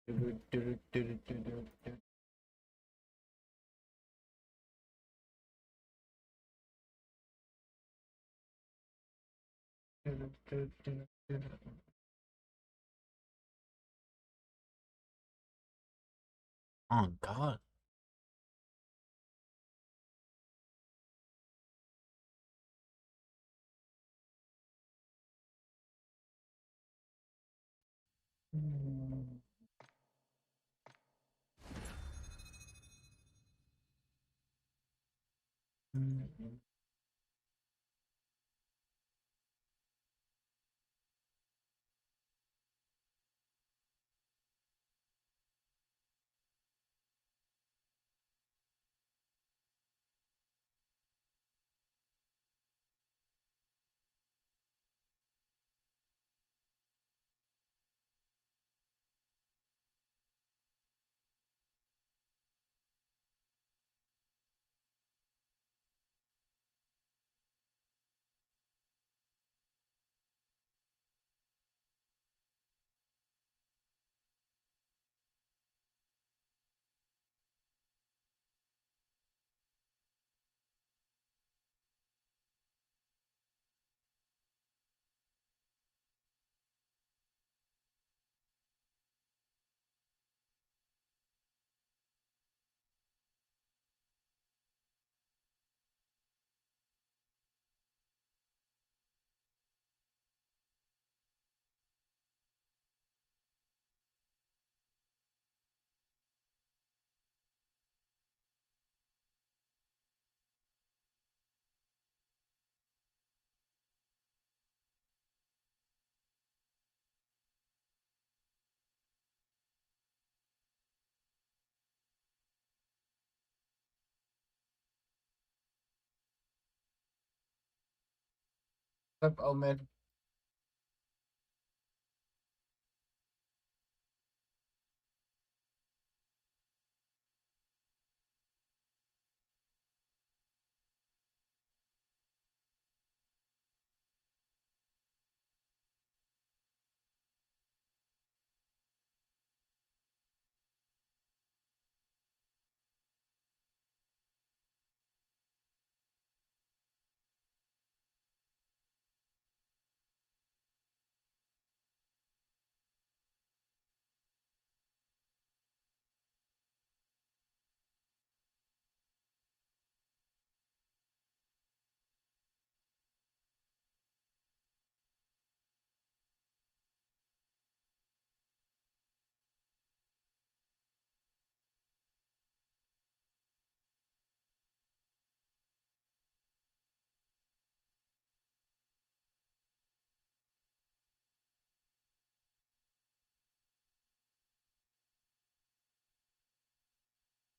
Oh God. What's up, Omid?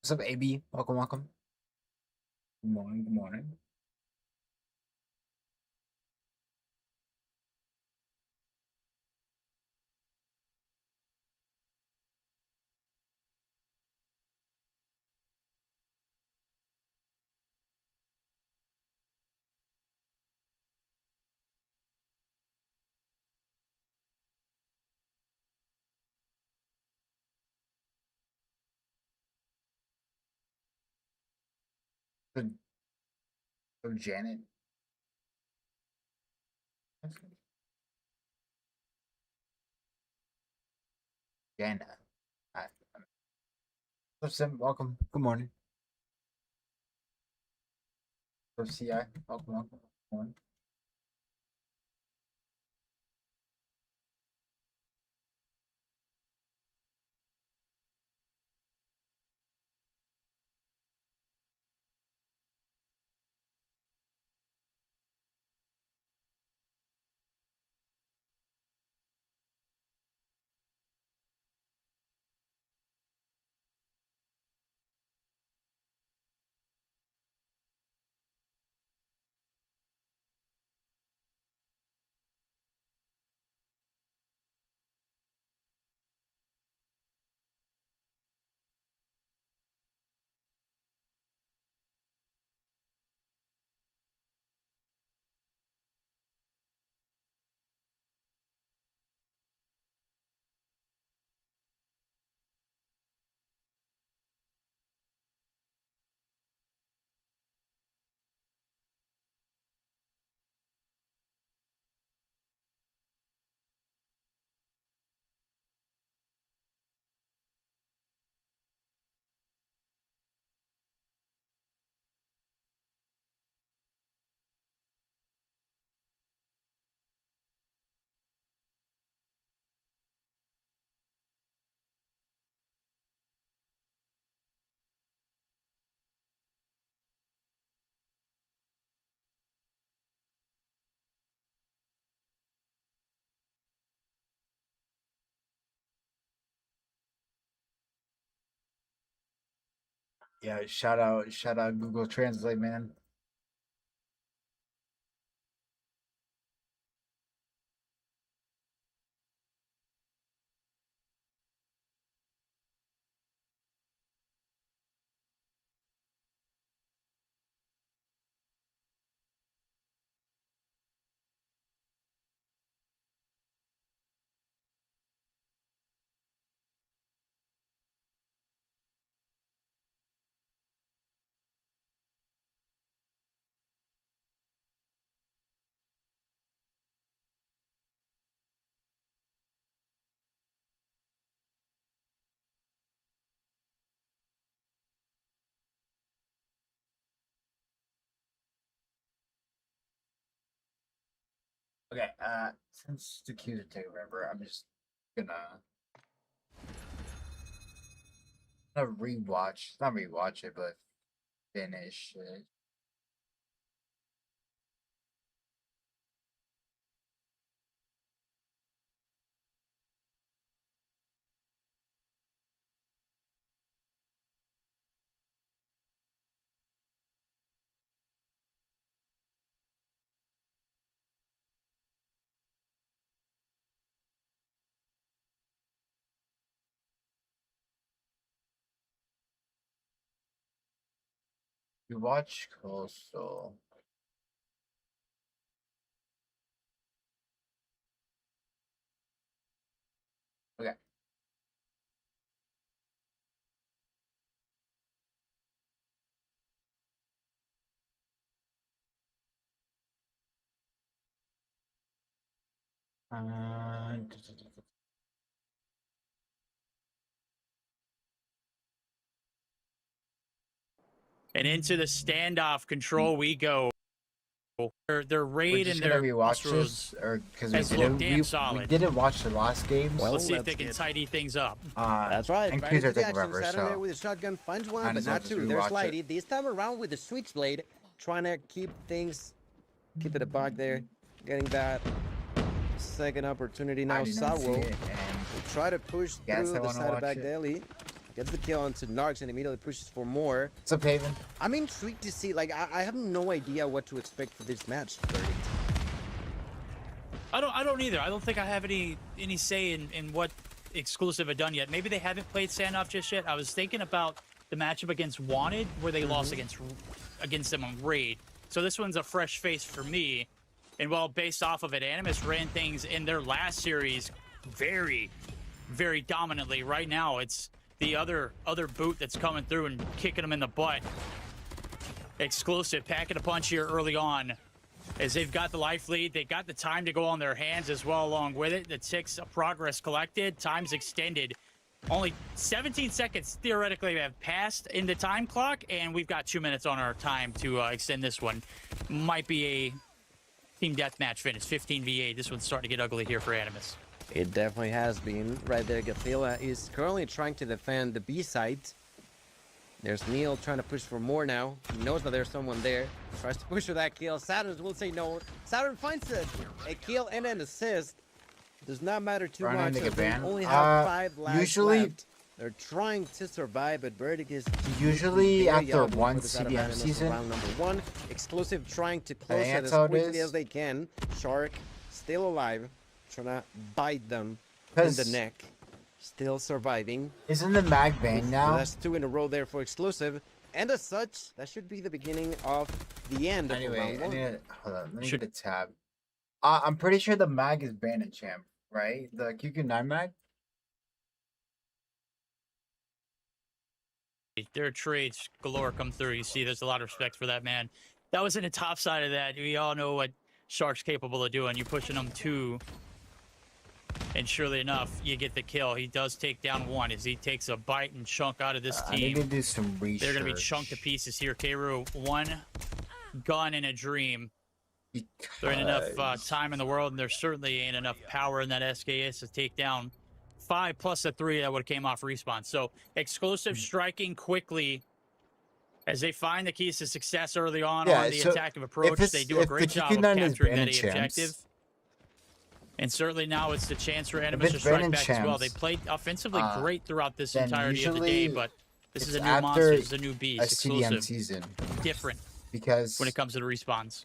What's up, AB? Welcome, welcome. Good morning, good morning. So, so Janet. Jana. Hi. What's up, welcome. Good morning. So CI. Welcome, welcome. Good morning. Yeah, shout out Google Translate, man. Okay, since the queues are taking forever, I'm just gonna rewatch, not rewatch it, but finish it. You watch Coastal. Okay. Uh, And into the standoff control we go. Their We're raid just and gonna their rewatch crossroads this, or because has looked damn solid. we didn't watch the last games. Well, Let's see if they let's can get- tidy things up. That's right. And Right queues into are the taking action. forever, Saturn there so with a shotgun finds one, might but as well not just two. There's rewatch it. Lighty. This time around with the switchblade, trying to keep it a bug there, getting that second opportunity now. I did not see Sawo it, and will try to push Guess I through the wanna side of watch back it. Deli. Gets the kill onto Narcs and immediately pushes for more. what's up, Haven? I'm intrigued to see. Like, I have no idea what to expect for this match. I don't either. I don't think I have any say in what Exclusive have done yet. Maybe they haven't played standoff just yet. I was thinking about the matchup against Wanted, where they lost against them on Raid. So this one's a fresh face for me. And well, based off of it, Animus ran things in their last series very, very dominantly. Right now, it's the other boot that's coming through and kicking them in the butt. Exclusive packing a punch here early on, as they've got the life lead. They got the time to go on their hands as well along with it. The ticks of progress collected, time's extended. Only 17 seconds theoretically have passed in the time clock, and we've got 2 minutes on our time to extend this one. Might be a team deathmatch finish, 15v8. This one's starting to get ugly here for Animus. It definitely has been. Right there, Gathila is currently trying to defend the B site. There's Neil trying to push for more now. He knows that there's someone there. Tries to push for that kill. Saturn will say no. Saturn finds a kill and an assist. Does not matter too Ryan much. to get They banned. only have 5 lives Usually- left. They're trying to survive, but Verdict is Usually very after ugly for one this out of CDM Animus season, round number 1. Exclusive trying to close it that's as how it quickly is. as they can. Shark still alive, trying to bite them in 'Cause- the neck. Still surviving. isn't the mag banned So now? that's 2 in a row there for Exclusive. And as such, that should be the beginning of the end of Anyway, round I 1. need to, hold on, let me Should- get a tab. I'm pretty sure the mag is banned in Champ, right? The QQ9 mag? Their trades galore come through. You see, there's a lot of respect for that man. That was in the top side of that. We all know what Shark's capable of doing. You're pushing them 2, and surely enough, you get the kill. He does take down 1 as he takes a bite and chunk out of this I need team. to do some research. They're going to be chunked to pieces here. Keiru, 1 gun in a dream. There ain't enough because- time in the world, and there certainly ain't enough power in that SKS to take down 5 plus a 3 that would have came off respawn. So Exclusive striking quickly as they find the keys to success early on Yeah, the so attactive approach. They do a if great the job of QQ9 is capturing that banned A in champs, objective. And certainly now it's the chance for Animus it's to banned strike in back as well. champs, They played offensively uh, great throughout this then entirety of the day, usually but This It's is a new after monster. This is a new beast. a CDM Exclusive. season Different because when it comes to the respawns.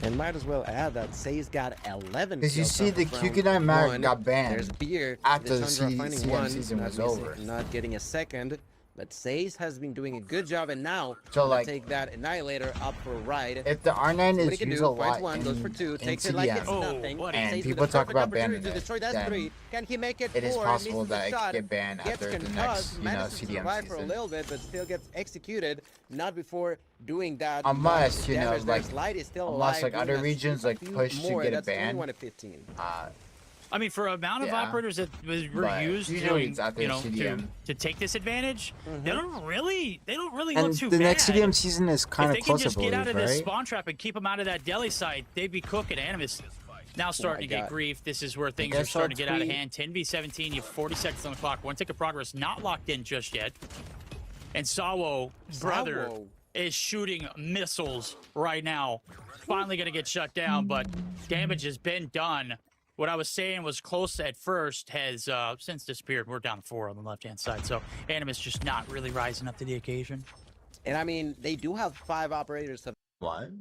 And might as well add that Say's got 11 because you kills see off the of round QQ9 Mag one. got There's banned Beer, after the Lissandra finding CDM one, season not was missing- over. not getting a second. But Say's has been doing a good job, and now So, gonna like, take that Annihilator up for a ride. If the R9 What he is can used do, a finds lot one, goes for two, in takes it like it's CDM, Oh, nothing. buddy. and Say's with people a talk perfect about opportunity banning to it, destroy that then three. Can he make it? it is four? possible Misses the that it shot. could get banned Gets after the concussed, next, manages to CDM survive for a season. little bit, but still gets executed. Not before doing that. Unless, much you know, damage. like, There's Light is still unless, alive, like, doing other a regions, like, few push to more. get it That's only banned. 1 of 15. I mean, for amount of Yeah. operators that were But used usually doing, it's after you know, CDM. to take this advantage, they don't really look And too the bad. next CDM season is kind If of they can close, I just get out believe, of this right? spawn trap and keep them out of that deli site, they'd be cooking. Animus now starting to get God. grief. This is where things are guess starting to I'll get out of tweet- hand. 10v17, you have 40 seconds on the clock. One tick of progress not locked in just yet. And Sawo, brother, Sawo. is shooting missiles right now. Finally going to get shut down, but damage has been done. What I was saying was close at first has since disappeared. We're down 4 on the left-hand side, so Animus just not really rising up to the occasion. And I mean, they do have 5 operators. What?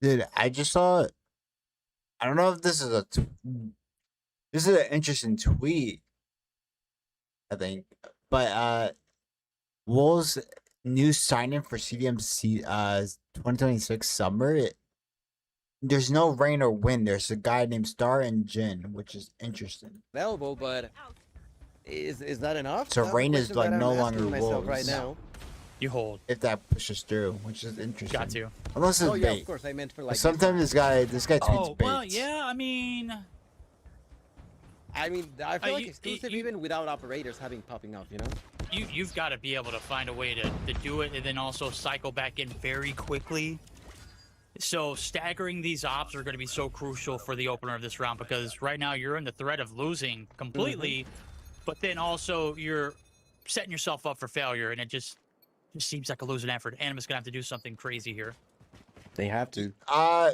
Dude, I just saw. I don't know if this is this is an interesting tweet. I think, but Wolves' new signing for CDMC 2026 summer. There's no rain or wind. There's a guy named Star and Jin, which is interesting. Available, but is that enough? So That's the rain is, question like, that no I'm longer asking myself wolves. right now. You hold. If that pushes through, which is interesting. Got to. Unless it's Oh yeah, bait. of course. I meant for like. Sometimes this guy tweets Oh, bait. well, yeah, I mean... I mean, I feel like you- exclusive you- even without operators having popping up. You know. You've got to be able to find a way to do it and then also cycle back in very quickly. So staggering these ops are going to be so crucial for the opener of this round because right now you're in the threat of losing completely, but then also you're setting yourself up for failure, and it just seems like a losing effort. Animus going to have to do something crazy here. They have to.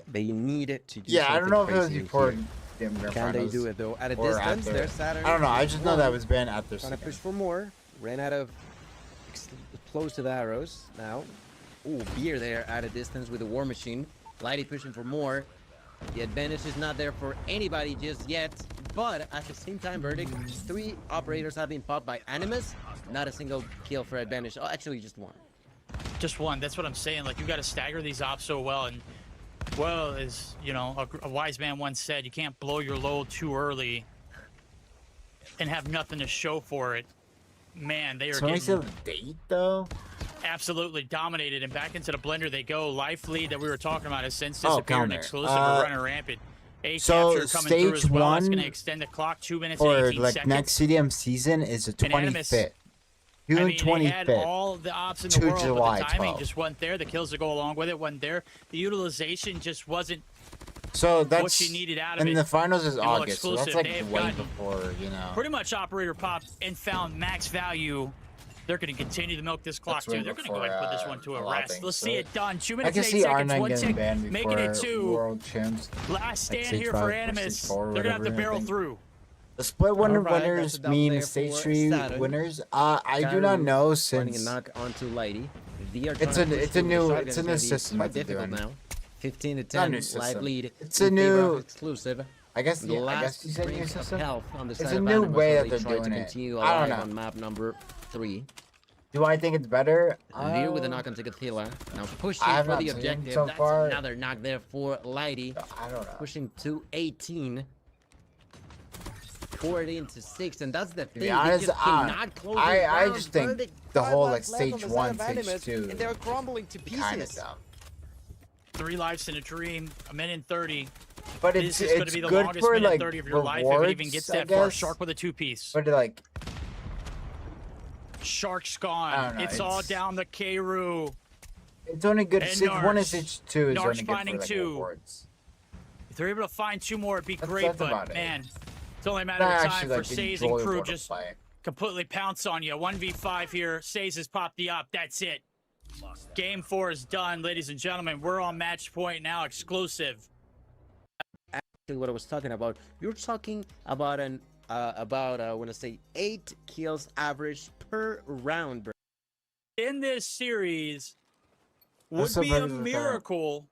They need it to do. Yeah, I don't know if it was crazy before. here. Damn Grand Can they Finals do it though? At a or distance, after. there's Saturn. I don't know. I just know that was banned after. Trying to second. push for more. Ran out of close to the arrows now. Ooh, Beer there at a distance with the War Machine. Lighty pushing for more. The advantage is not there for anybody just yet. But at the same time, Verdict, 3 operators have been popped by Animus. Not a single kill for advantage. Oh, actually, just 1. Just one. That's what I'm saying. Like, you got to stagger these ops so well. And, well, as, you know, a wise man once said, you can't blow your load too early and have nothing to show for it. Man, they are So makes getting it a date though. absolutely dominated. And back into the blender they go. Life lead that we were talking about has since Oh, disappeared. counter. Exclusive or running rampant. A so capture coming through as stage well. That's one going to extend the clock 2 minutes and or 18 like seconds. next CDM season is the And Animus- 25th. I June mean, they had 25th. all the ops in to the world, July but the timing 12th. just wasn't there. The kills to go along with it wasn't there. The utilization just wasn't So that's what you needed out of and it. the finals is And, well, August, so that's exclusive, like they've way gotten before, you know. pretty much operator popped and found max value. They're going to continue to milk this clock, That's way too. They're going to go before, ahead and put this one to a a lot of rest. things, Let's so see it done. 2 I minutes can and 8 see seconds. R9 One getting tick, banned making it before 2. World Champs. Last stand stage here 5 for or Animus. stage 4 or They're going to have to whatever, I barrel think. through. The split winner Alright, winners that's a double mean there stage for 3 Saturn. winners. I do not Saturn know finding since a knock onto Lighty. It's a new system that they're difficult doing. now. 15 to Not 10 new live system. lead. It's in a favor of new- exclusive. I guess The yeah, I last guess you said new sprint of system. health on the It's side a of new Animus way as that they they're try to doing it. continue I don't alive know. on map number 3. Do I think it's better? Veer with a knock on Tigatila. Now pushing I have for not the seen objective. so That's far. another knock there for Lighty. I don't know. Pushing to 18. 14 to 6, and that's the thing. be they honest, just cannot close I it down. just think Verdict, the 5 whole, laps like, left on stage the 1, side of stage Animus, 2 and they're crumbling to kind of pieces. dumb. 3 lives in a dream, a minute and 30. But This it's is going to it's be the good longest for minute like 30 of your life rewards, if it even gets I that far. guess. Shark with a 2-piece. But like, Shark's I gone. don't know, It's all it's- down the K-Roo. it's only good. And Stage 1 and Narsh. stage 2 is Narsh only good for finding like 2. rewards. If they're able to find 2 more, it'd be That's- great, that's about but it. man, it's only a matter Not of time actually for like Says and enjoyable crew to just play. completely pounce on you. 1v5 here. Says has popped the up. That's it. Game 4 is done, ladies and gentlemen. We're on match point now, exclusive. Actually, what I was talking about, you're talking about I want to say 8 kills average per round, bro. in this series would That's so be a perfect for that. miracle.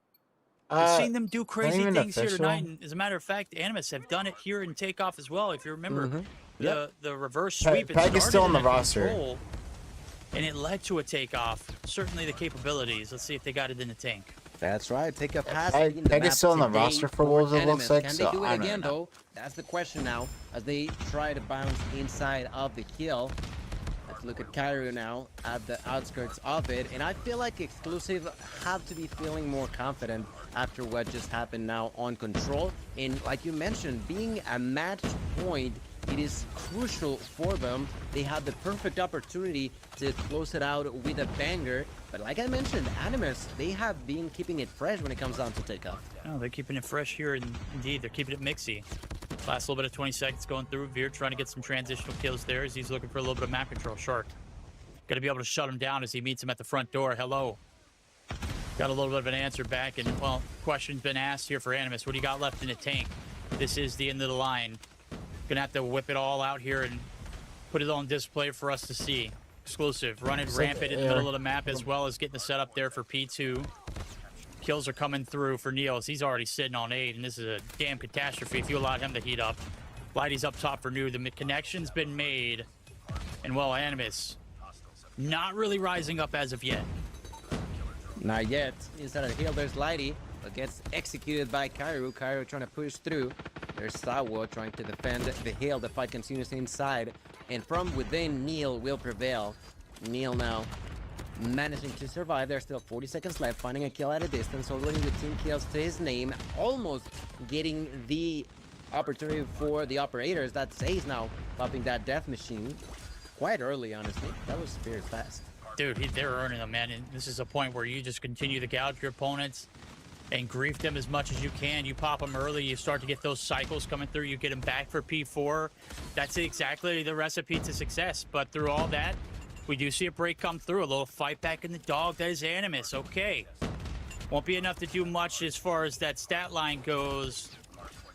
I've seen them do crazy even things here official? tonight. And as a matter of fact, Animus have done it here in Takeoff as well. If you remember the reverse sweep, it Peg is still started on the in a roster. control, and it led to a takeoff. Certainly the capabilities. Let's see if they got it in the tank. That's right. Take a pass. Peg is still on the roster for Wolves, it looks like. Can So they do it I don't again, know. though? That's the question now, as they try to bounce inside of the kill. Let's look at Cairo now at the outskirts of it, and I feel like Exclusive have to be feeling more confident after what just happened now on Control. And like you mentioned, being a match point, it is crucial for them. They had the perfect opportunity to close it out with a banger. But like I mentioned, Animus, they have been keeping it fresh when it comes down to Takeoff. Oh, they're keeping it fresh here, and indeed, they're keeping it mixy. Last little bit of 20 seconds going through. Veer trying to get some transitional kills there as he's looking for a little bit of map control. Shark. Got to be able to shut him down as he meets him at the front door. Hello. Got a little bit of an answer back, and, well, question's been asked here for Animus. What do you got left in the tank? This is the end of the line. Gonna have to whip it all out here and put it on display for us to see. Exclusive. Running rampant in the middle of the map, as well as getting the setup there for P2. Kills are coming through for Neos. He's already sitting on 8, and this is a damn catastrophe if you allowed him to heat up. Lighty's up top for New. The connection's been made. And, well, Animus not really rising up as of yet. Not yet. Inside of the hill, there's Lighty, but gets executed by Cairo. Cairo trying to push through. There's Sawo trying to defend the hill. The fight continues inside. And from within, Neil will prevail. Neil now managing to survive. There's still 40 seconds left. Finding a kill at a distance. Already with 10 kills to his name. Almost getting the opportunity for the operators. That's Ace now popping that death machine. Quite early, honestly. That was very fast. Dude, they're earning them, man. And this is a point where you just continue to gouge your opponents and grief them as much as you can. You pop them early, you start to get those cycles coming through, you get them back for P4. That's exactly the recipe to success. But through all that, we do see a break come through. A little fight back in the dog. That is Animus. Okay. Won't be enough to do much as far as that stat line goes.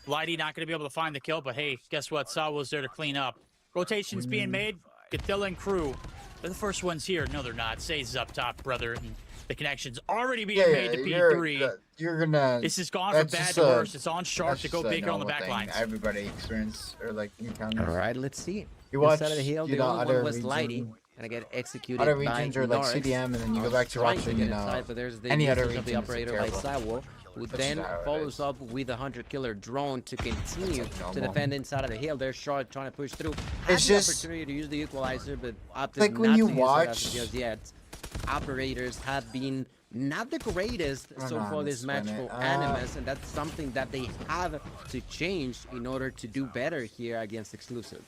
Lighty not going to be able to find the kill, but hey, guess what? Sawo's there to clean up. Rotations being made. Gatilla and crew. They're the first ones here. No, they're not. Say's up top, brother. And the connection's already being made to P3. You're gonna. This has gone from bad to worse. It's on Shark to go bigger on the back lines. Everybody experience or like encounters. All right, let's see. You watch Inside of the hill, the only other one was region, Lighty. And I get executed other by regions are like Narx. CDM, and then you go back to Trying watching get inside, but there's the any other usage of the region. It's operator by terrible. Sawo, who That's then just how it follows is. up with a hunter-killer drone to continue to normal. defend inside of the hill. There's Shark trying to push through. It's Had the just- opportunity to use the equalizer, but opted Like not when you to watch- use it as of just yet. Operators have been not the greatest so on, far this match spin for it. Animus, and that's something that they have to change in order to do better here against Exclusive.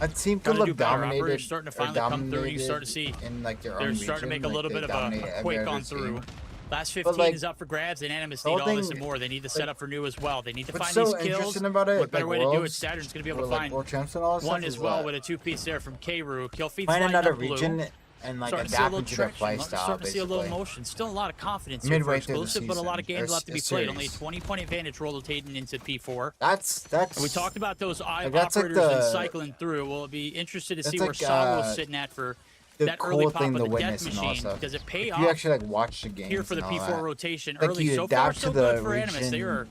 A team Gotta could do look better. dominated. Operators starting to or finally come through. You start to dominated see in like their they're own starting to region, make a little like, bit they of dominate a every quake other on through. team. Last 15 like, is up for grabs, and Animus the need whole all this thing- and more. They need to set up for New as well. They need to What's find so these kills. interesting about it, What better like way to do it? Worlds, Saturn's going to be able or to like find World Champs and all that one stuff as is well that with a 2-piece there from Kru. Kill feeds find lighting another up blue. region and like Starting to see a adapt little into their traction. play style. Starting to see a little basically. motion. Still a lot of confidence here for Midway through the Exclusive, but a lot of season, games or left to be a played. Only a series. 20-point advantage rotating into P4. That's And we talked about those Like, that's like operators and the- cycling through. We'll be interested to see that's where like, Sawo's sitting at for the that cool early pop thing of to the witness death and all machine. stuff. Does it pay If off you actually like watch the game here for the and all P4 that. rotation Like, early? you So far, adapt so to the good for Animus. They region- are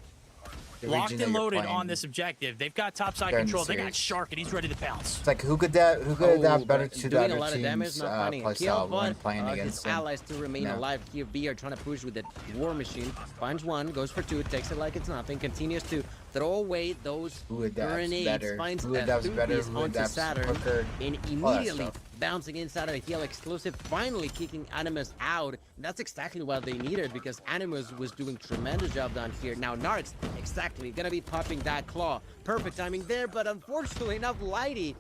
the locked region that and you're loaded playing. on this objective. They've got topside during the control. They got series. Shark, and he's ready to bounce. It's like who could adapt better but to the doing other a lot of damage, team's not finding play a kill, style when but playing his against them. allies still remain No. alive here. B are trying to push with the war machine. Finds one, goes for two, takes it like it's nothing, continues to throw away those Who adapts grenades, better? finds Who a adapts better? two-piece Who onto adapts Saturn, quicker? and All that immediately stuff. bouncing inside of the hill. Exclusive finally kicking Animus out. That's exactly what they needed because Animus was doing tremendous job down here. Now Narx, exactly, gonna be popping that claw. Perfect timing there, but unfortunately enough, Lighty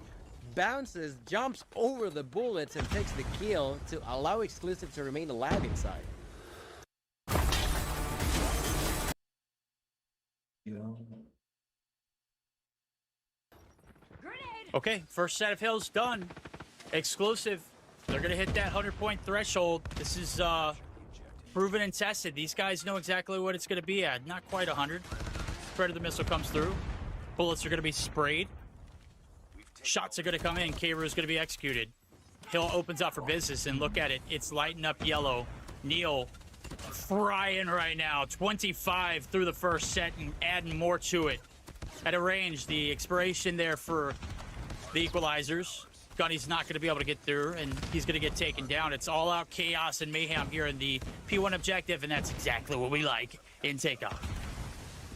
bounces, jumps over the bullets, and takes the kill to allow Exclusive to remain alive inside. Okay, first set of hills done. Exclusive. They're going to hit that 100-point threshold. This is proven and tested. These guys know exactly what it's going to be at. Not quite 100. Predator missile comes through. Bullets are going to be sprayed. Shots are going to come in. Kru is going to be executed. Hill opens up for business, and look at it. It's lighting up yellow. Neil frying right now. 25 through the first set and adding more to it. At a range, the expiration there for the equalizers. Gunny's not going to be able to get through, and he's going to get taken down. It's all out chaos and mayhem here in the P1 objective, and that's exactly what we like in takeoff.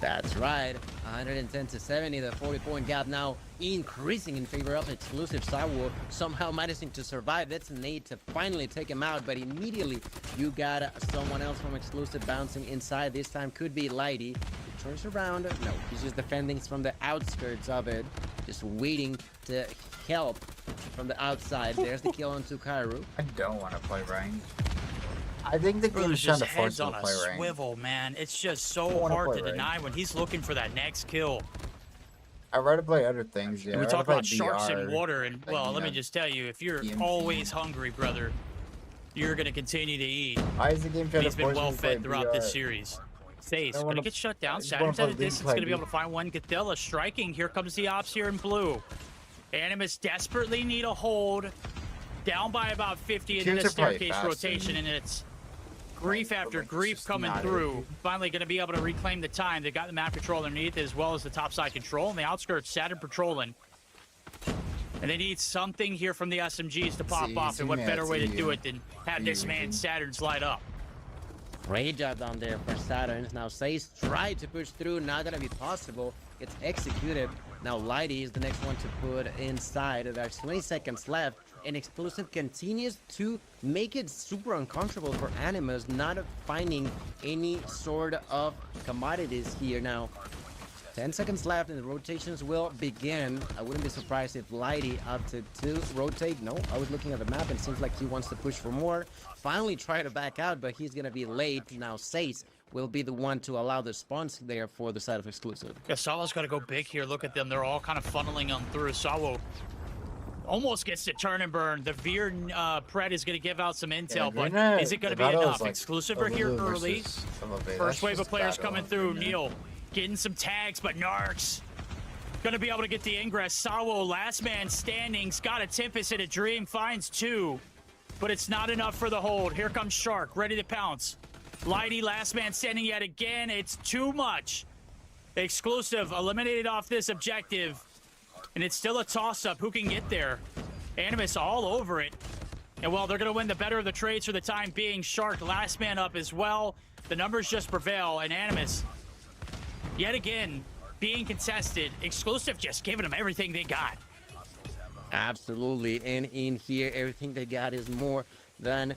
That's right. 110 to 70. The 40-point gap now increasing in favor of exclusive. Sawo somehow managing to survive. That's Nate to finally take him out, but immediately you got someone else from exclusive bouncing inside. This time could be Lighty. He turns around. No, he's just defending from the outskirts of it, just waiting to help from the outside. There's the kill onto Kairu. I don't want to play rank. I think the game Brother's is trying just to force heads me on to a play rank. swivel, man. It's just so wanna hard play to rank. deny when he's looking for that next kill. I'd rather play other things. Yeah, And we I'd talk rather about play sharks BR, in water, and like, well, you let me know, just tell you, if you're DMC. always hungry, brother, you're gonna continue to eat. Why is the game trying He's to been force me well to play fed throughout this BR? series. Face I gonna wanna- get shut down. I just wanna Saturn's at a play distance, League gonna be play able to find one. Gathilla striking. Here comes the ops here in blue. Animus desperately need a hold. Down by about 50 into Kids the are probably staircase fast rotation, and it's grief after it's grief just coming not through. it. Finally going to be able to reclaim the time. They got the map control underneath as well as the topside control. And the outskirts, Saturn patrolling. And they need something here from the SMGs to pop It's off. easy, And what man, better it's way to easy. do it than have this man Easy. Saturn's light up? Great job down there for Saturns. Now Sace tried to push through, not gonna be possible. It's executed. Now Lighty is the next one to put inside. There's 20 seconds left, and Exclusive continues to make it super uncomfortable for Animus, not finding any sort of commodities here now. 10 seconds left and the rotations will begin. I wouldn't be surprised if Lighty opted to rotate. No, I was looking at the map and it seems like he wants to push for more. Finally try to back out, but he's gonna be late. Now Sace will be the one to allow the spawns there for the side of Exclusive. Yeah, Sawo's got to go big here. Look at them. They're all kind of funneling them through. Sawo almost gets to turn and burn. The Veer Pred is going to give out some intel, but is it going to be enough? Exclusive are here early. First wave of players coming through. Neil getting some tags, but Narcs going to be able to get the ingress. Sawo, last man standing. Got a Tempest and a Dream. Finds two, but it's not enough for the hold. Here comes Shark, ready to pounce. Lighty, last man standing yet again. It's too much. Exclusive eliminated off this objective, and it's still a toss-up. Who can get there? Animus all over it. And well, they're going to win the better of the trades for the time being. Shark, last man up as well. The numbers just prevail, and Animus, yet again, being contested. Exclusive just giving them everything they got. Absolutely, and in here, everything they got is more than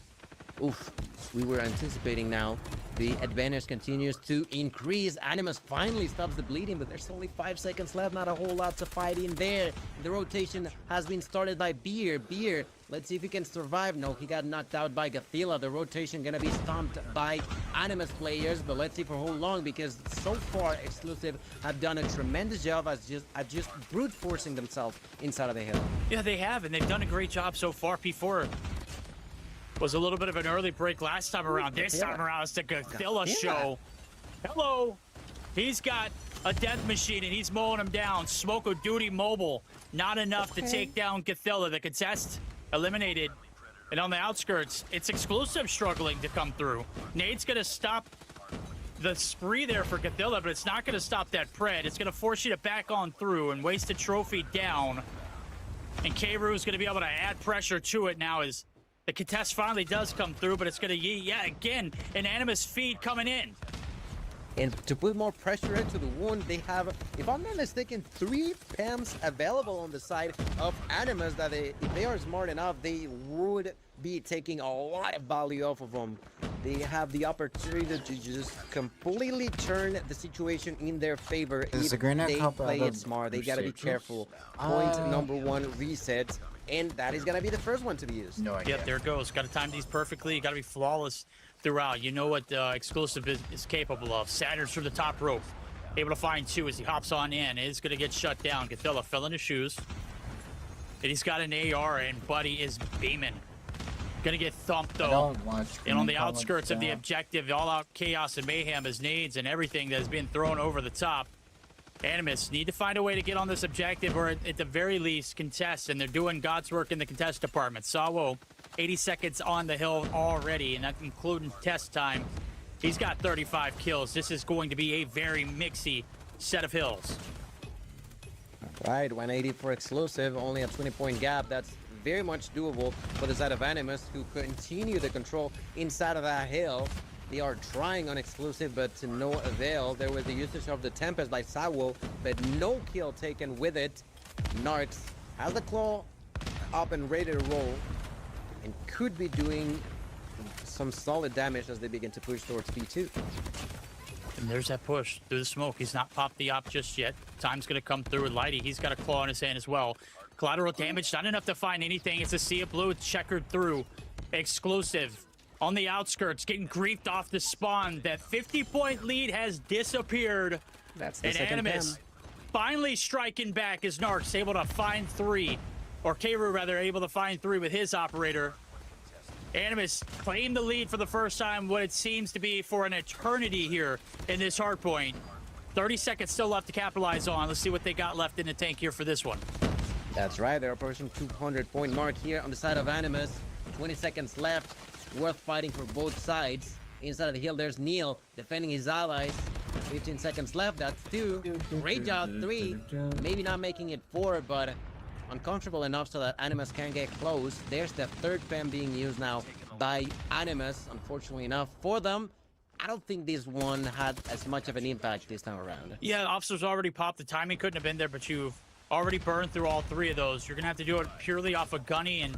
we were anticipating. Now the advantage continues to increase. Animus finally stops the bleeding, but there's only 5 seconds left. Not a whole lot to fight in there. The rotation has been started by Beer. Let's see if he can survive. No, he got knocked out by Gathila. The rotation gonna be stomped by Animus players, but let's see for how long, because so far Exclusive have done a tremendous job at just brute forcing themselves inside of the hill. Yeah, they have, and they've done a great job so far. P4 was a little bit of an early break last time around. This time around, it's the Gathila show. Hello. He's got a death machine, and he's mowing him down. Smoke of Duty Mobile. Not enough to take down Gathila. The contest eliminated. And on the outskirts, it's Exclusive struggling to come through. Nate's going to stop the spree there for Gathila, but it's not going to stop that Pred. It's going to force you to back on through and waste a trophy down. And K-Roo is going to be able to add pressure to it now as the contest finally does come through, but it's going to yet again an Animus feed coming in. And to put more pressure into the wound, they have, if I'm not mistaken, 3 PAMs available on the side of Animus that if they are smart enough, they would be taking a lot of value off of them. They have the opportunity to just completely turn the situation in their favor if the grenade they cup play out it of smart. They gotta be researchers? careful. Point number 1, reset. And that is gonna be the first one to be used. No idea. Yep, there it goes. Got to time these perfectly. You got to be flawless throughout. You know what Exclusive is capable of. Saturn's from the top rope. Able to find 2 as he hops on in. Is going to get shut down. Gathila fell in his shoes. And he's got an AR, and Buddy is beaming. Going to get thumped, though. And on the outskirts of the objective, all-out chaos and mayhem as nades and everything that is being thrown over the top. Animus need to find a way to get on this objective, or at the very least contest, and they're doing God's work in the contest department. Sawo, 80 seconds on the hill already, and that's including test time. He's got 35 kills. This is going to be a very mixy set of hills. Right, 180 for exclusive, only a 20-point gap. That's very much doable for the side of Animus, who continue the control inside of that hill. They are trying on exclusive, but to no avail. There was the usage of the Tempest by Sawo, but no kill taken with it. Narcs has the claw up and ready to roll, and could be doing some solid damage as they begin to push towards B2. And there's that push through the smoke. He's not popped the op just yet. Time's going to come through with Lighty. He's got a claw in his hand as well. Collateral damage, not enough to find anything. It's a sea of blue checkered through. Exclusive on the outskirts, getting griefed off the spawn. That 50-point lead has disappeared. That's the and second Animus time. finally striking back as Narcs able to find 3. Or Keiru, rather, able to find 3 with his operator. Animus claimed the lead for the first time, what it seems to be for an eternity here in this hardpoint. 30 seconds still left to capitalize on. Let's see what they got left in the tank here for this one. That's right, they're approaching 200-point mark here on the side of Animus. 20 seconds left, worth fighting for both sides. Inside of the hill, there's Neil defending his allies. 15 seconds left, that's 2. Great job, 3. Maybe not making it 4, but uncomfortable enough so that Animus can get close. There's the third pen being used now by Animus, unfortunately enough for them. I don't think this one had as much of an impact this time around. Yeah, officers already popped. The timing couldn't have been there, but you've already burned through all 3 of those. You're going to have to do it purely off of gunny and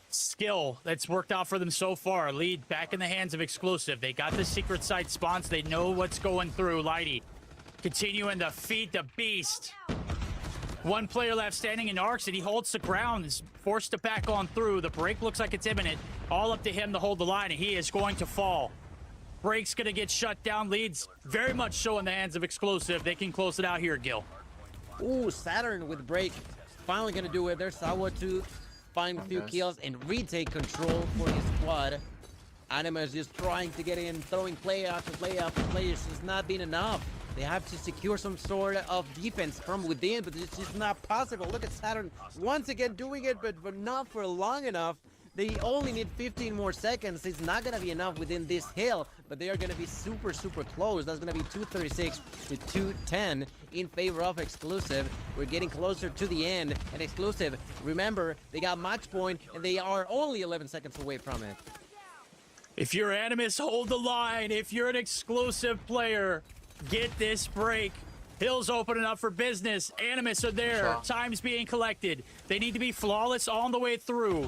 skill that's worked out for them so far. Lead back in the hands of exclusive. They got the secret site spawns. They know what's going through. Lighty continuing to feed the beast. 1 player left standing in Arcs, and he holds the ground. Is forced to back on through. The break looks like it's imminent. All up to him to hold the line, and he is going to fall. Break's going to get shut down. Leads very much so in the hands of exclusive. They can close it out here, Gil. Ooh, Saturn with break. Finally going to do it. There's Sawa to find a few kills and retake control for his squad. Animus just trying to get in, throwing play after play after play. It's just not been enough. They have to secure some sort of defense from within, but it's just not possible. Look at Saturn once again doing it, but not for long enough. They only need 15 more seconds. It's not going to be enough within this hill, but they are going to be super, super close. That's going to be 236 to 210 in favor of exclusive. We're getting closer to the end, and exclusive, remember, they got match point, and they are only 11 seconds away from it. If you're Animus, hold the line. If you're an exclusive player, get this break. Hill's opening up for business. Animus are there. Time's being collected. They need to be flawless all the way through.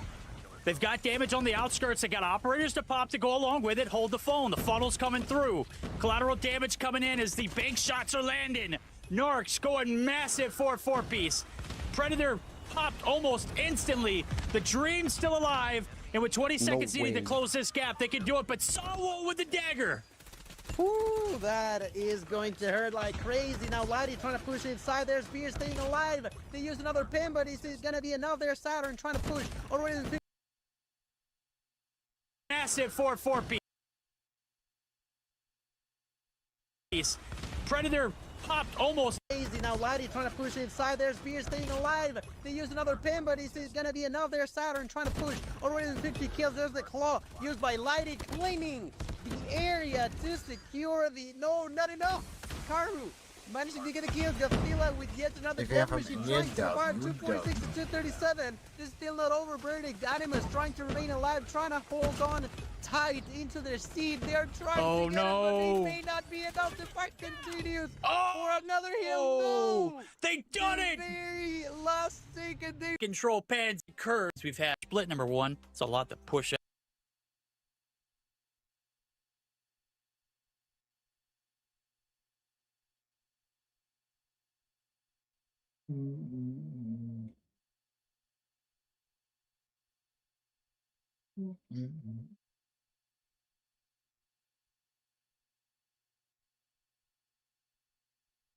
They've got damage on the outskirts. They got operators to pop to go along with it. Hold the phone. The funnel's coming through. Collateral damage coming in as the bank shots are landing. Narcs going massive 4-4 piece. Predator popped almost instantly. The Dream's still alive. And with 20 seconds needed to close this gap, they can do it. But Sawo with the dagger. Ooh, that is going to hurt like crazy. Now Lighty trying to push inside. There's Beer staying alive. They use another pin, but it's going to be enough. There's Saturn trying to push. Already Massive 4-4 piece. Predator popped almost crazy. Now Lighty trying to push inside. There's Beer staying alive. They use another pin, but it's going to be enough. There's Saturn trying to push. Already 50 kills. There's the claw used by Lighty, cleaning the area to secure the... No, not enough. Karu managing to get a kill. Gafila with yet another death machine trying to fire 246 to 237. This is still not over. Verdict. Animus trying to remain alive, trying to hold on tight into their seat. They are trying to get it, but it may not be enough. The fight continues for another hill. No! They done it! Very last second. They Control pads and curves we've had. Split number 1. It's a lot to push out.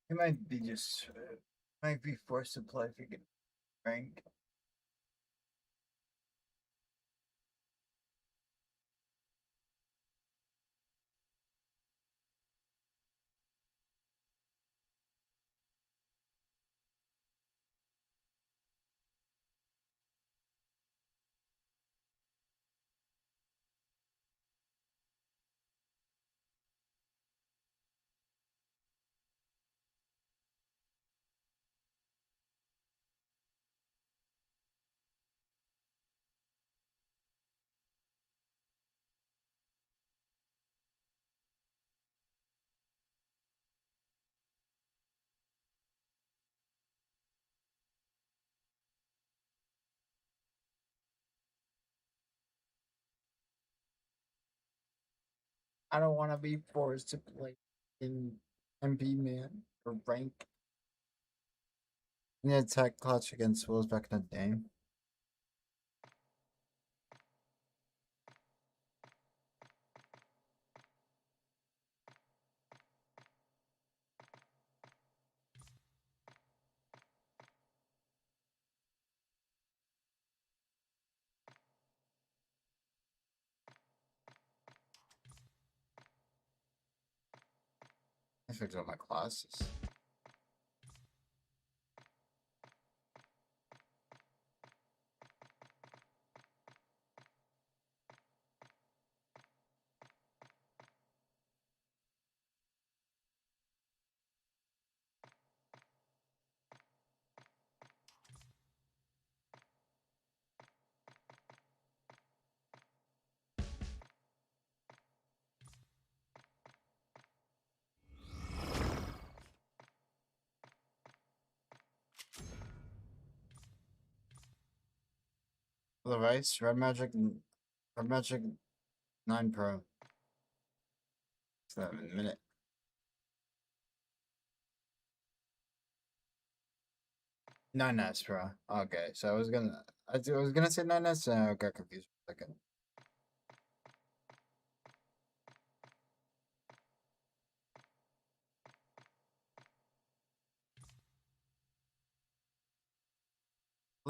It might be just might be forced to play if you get rank. I don't want to be forced to play in MP man or rank. In the attack clutch against Wolves back in the day. I fixed all my classes. The Rice, Red Magic 9 Pro. 7 minute. Nine S Pro. Okay, so I was gonna say 9S and I got confused for a second.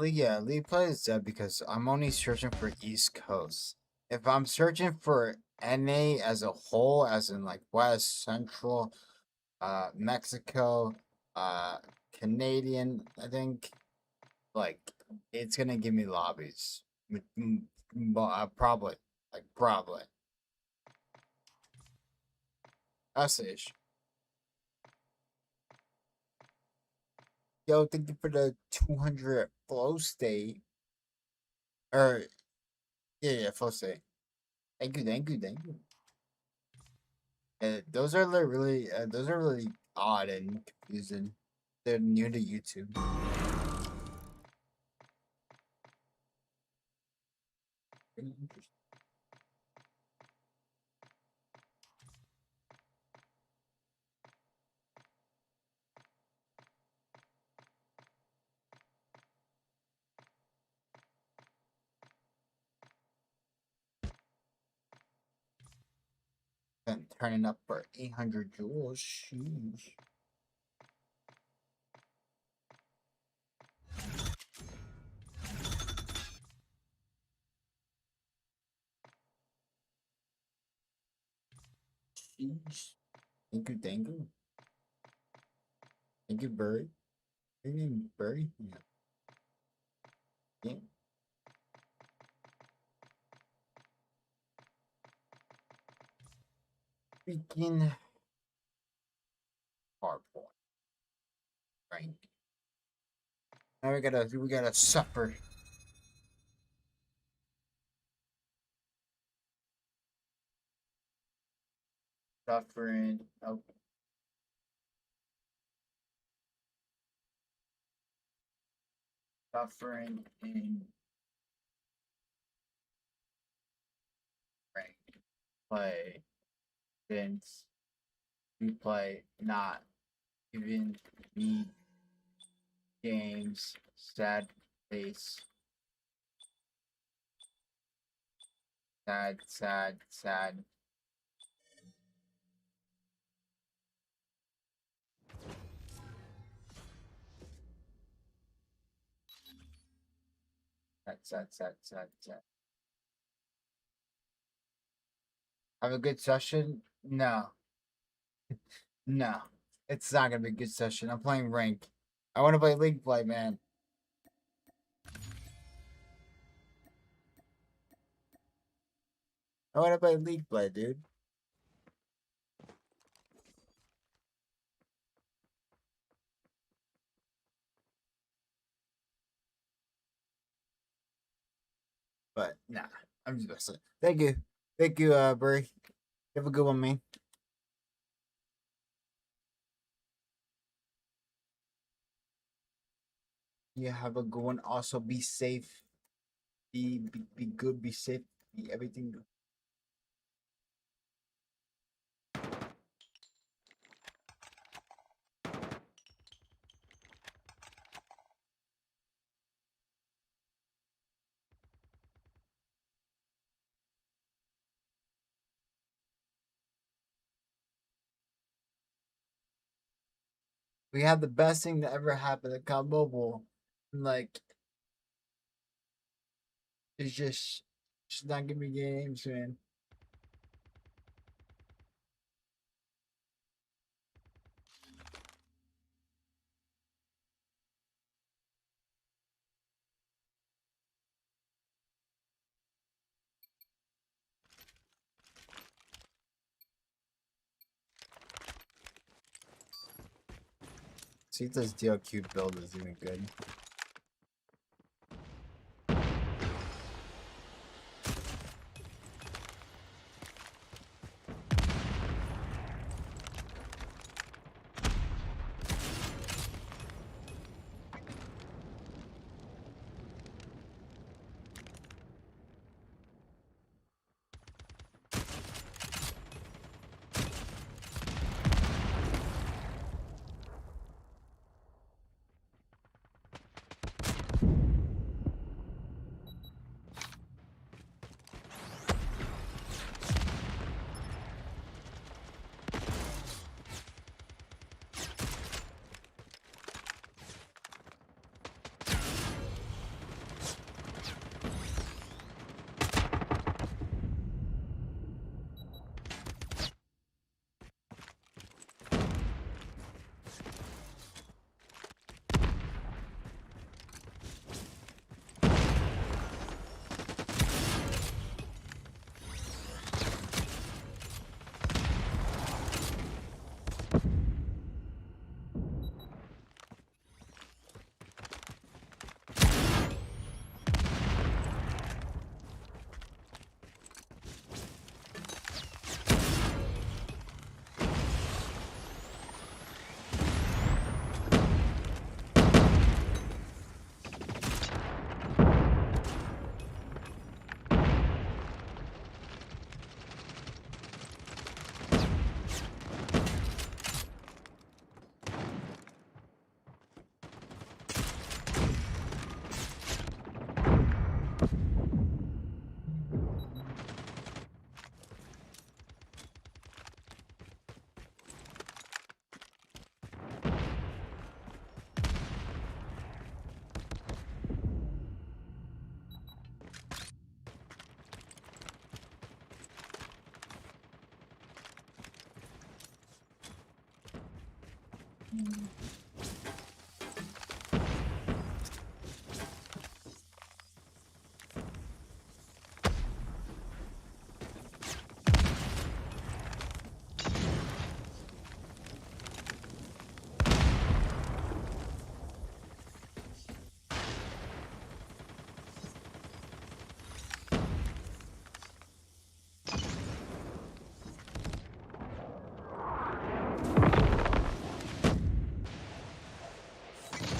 Yeah, League play is dead because I'm only searching for East Coast. If I'm searching for NA as a whole, as in like West, Central, Mexico, uh, Canadian, I think, like, it's gonna give me lobbies. Probably. Like, probably. That's the issue. Yo, thank you for the 200 flow state. Or, yeah, flow state. Thank you, thank you, thank you. Those are really odd and confusing. They're new to YouTube. Pretty interesting. And turning up for 800 joules. Sheesh. Sheesh. Thank you, thank you. Thank you, Bird. Your name Bird? Yeah. Yeah. Freaking hardcore. Right. Now we gotta suffer. Suffering. Oh, suffering in rank play since we play not even me games. Sad face. Sad, sad, sad. Sad, sad, sad, sad, sad. Have a good session? No. No. It's not gonna be a good session. I'm playing rank. I wanna play League play, man. I wanna play League play, dude. But nah. I'm just messing. Thank you. Thank you, Brie. Have a good one, man. Yeah, have a good one. Also be safe. Be good, be safe, be everything. We had the best thing that ever happened at COD Mobile. And, like, it's just not giving me games, man. See if this DLQ build is even good.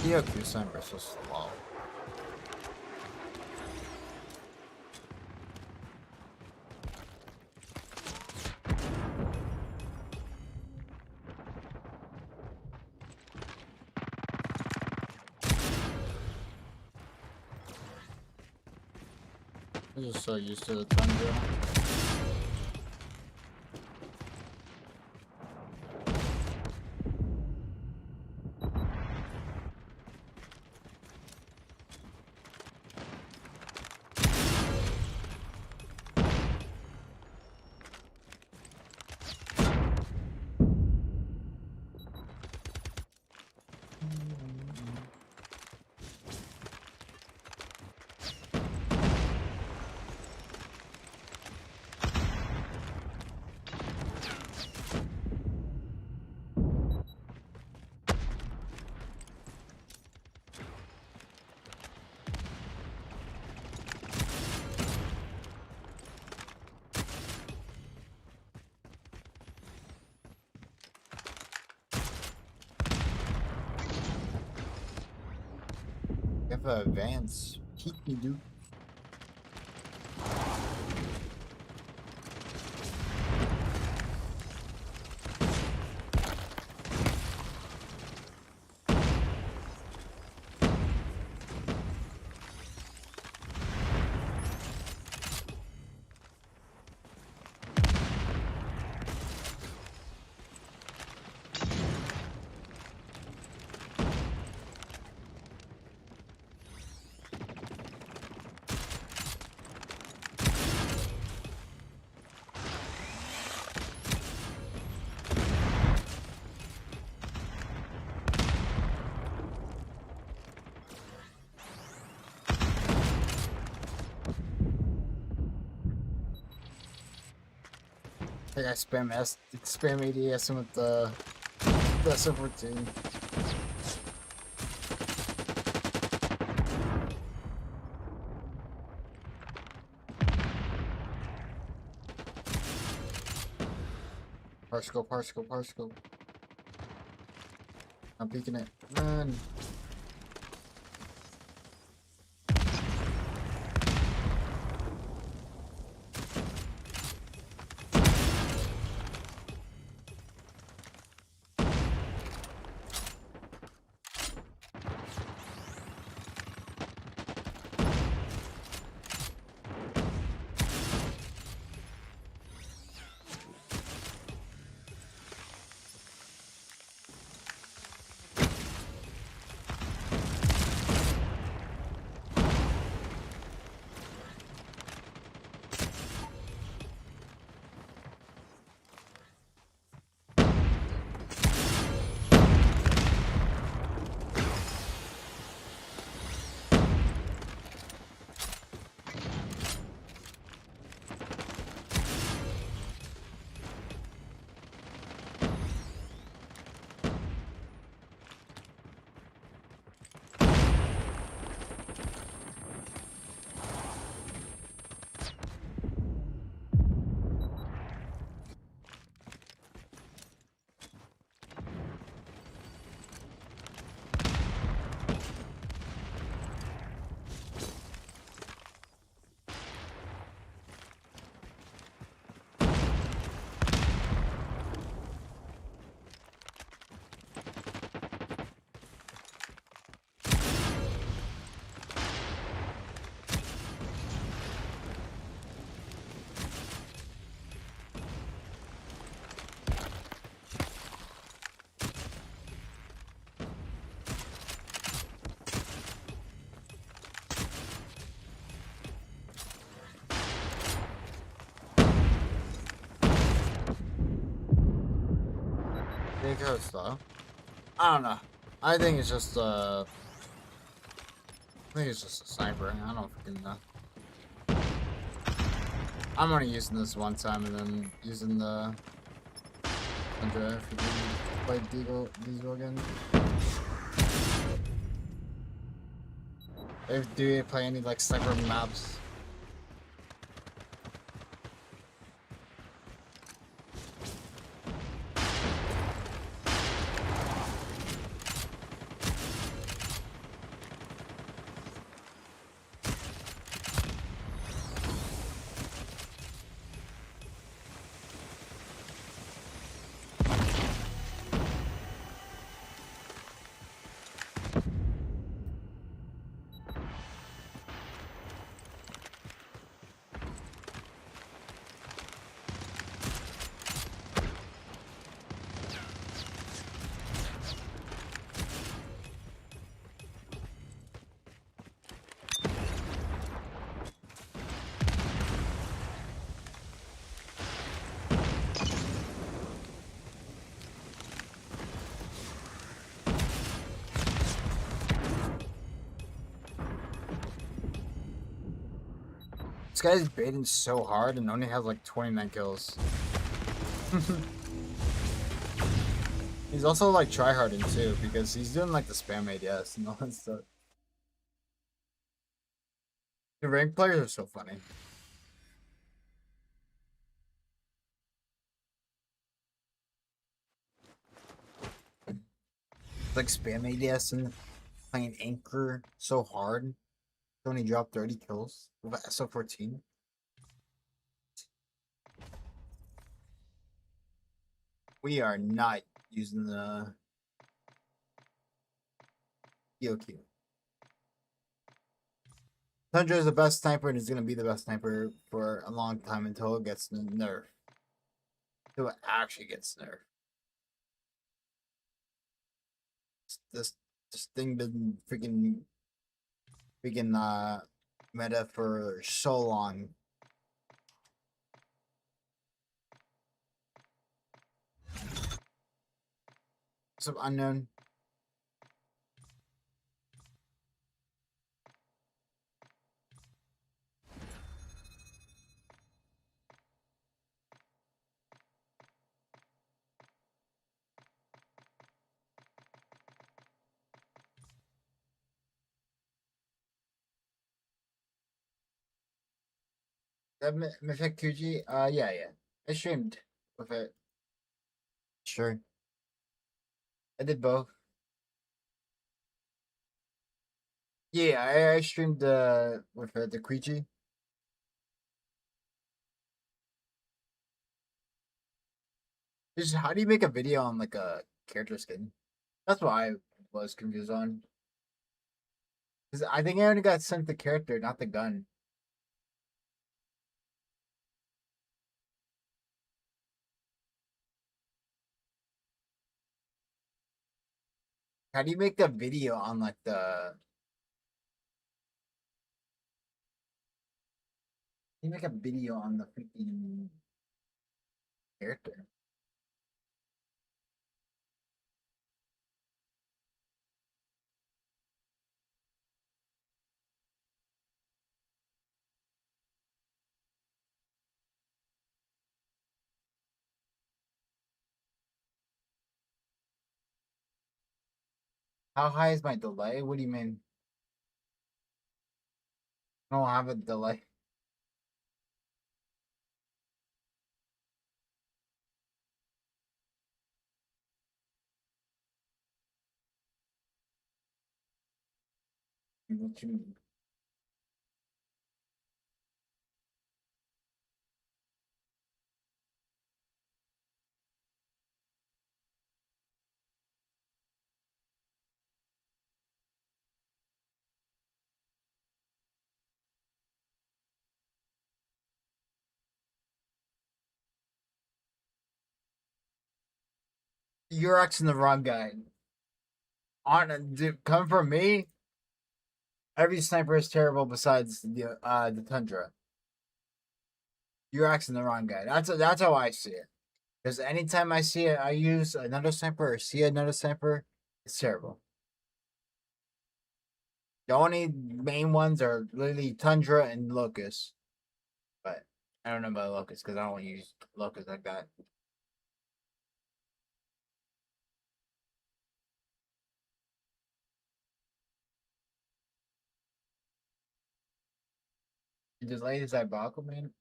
DLQ sniper is so slow. I'm just so used to the Tundra. You have an advance. Peek me, dude. think I spam ADS with the support team. Particle. I'm peeking it. Run. Think it's slow. I don't know. I think it's just I think it's just a sniper. I don't freaking know. I'm only using this one time and then using the Andrea if we can play Diesel again. Do you play any like sniper maps? This guy's baiting so hard and only has like 29 kills. He's also like tryharding too because he's doing like the spam ADS and all that stuff. The ranked players are so funny. Like spam ADS and playing Anchor so hard. Only dropped 30 kills with SO14. We are not using the EOQ. Tundra is the best sniper and is going to be the best sniper for a long time until it gets nerfed. Until it actually gets nerfed. This thing been freaking meta for so long. Some unknown. That Mythic QG? Yeah. I streamed with it. Sure. I did both. Yeah, I streamed with the Queechy. Just how do you make a video on like a character skin? That's what I was confused on. 'Cause I think I only got sent the character, not the gun. How do you make a video on like the? You make a video on the freaking character. How high is my delay? What do you mean? I don't have a delay. What you mean? You're asking the wrong guy. Come from me. Every sniper is terrible besides the tundra. You're asking the wrong guy. That's how I see it. Because anytime I see it, I use another sniper or see another sniper, it's terrible. The only main ones are literally tundra and locust. But I don't know about locust because I don't use locust like that. You just lay this diabolical, man.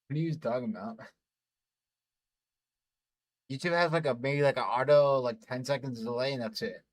What are you talking about? YouTube has like a maybe like an auto like 10 seconds delay and that's it.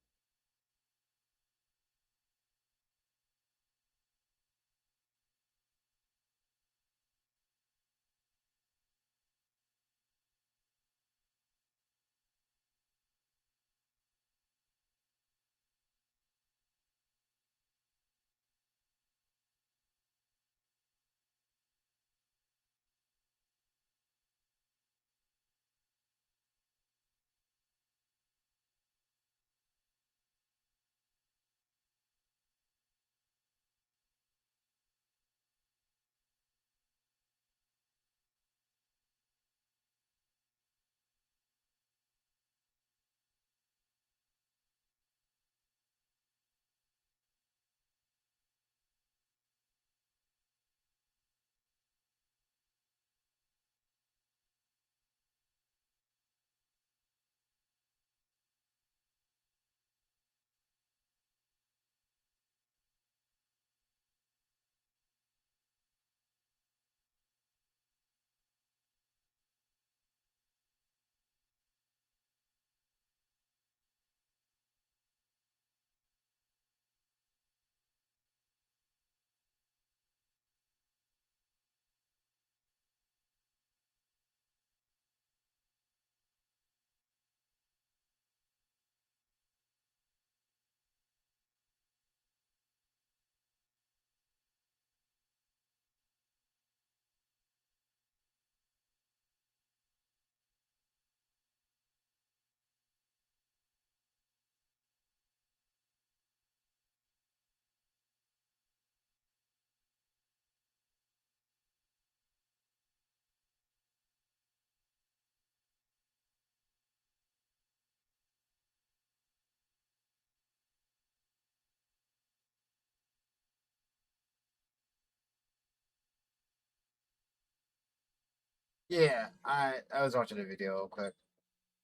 Yeah, I was watching a video real quick.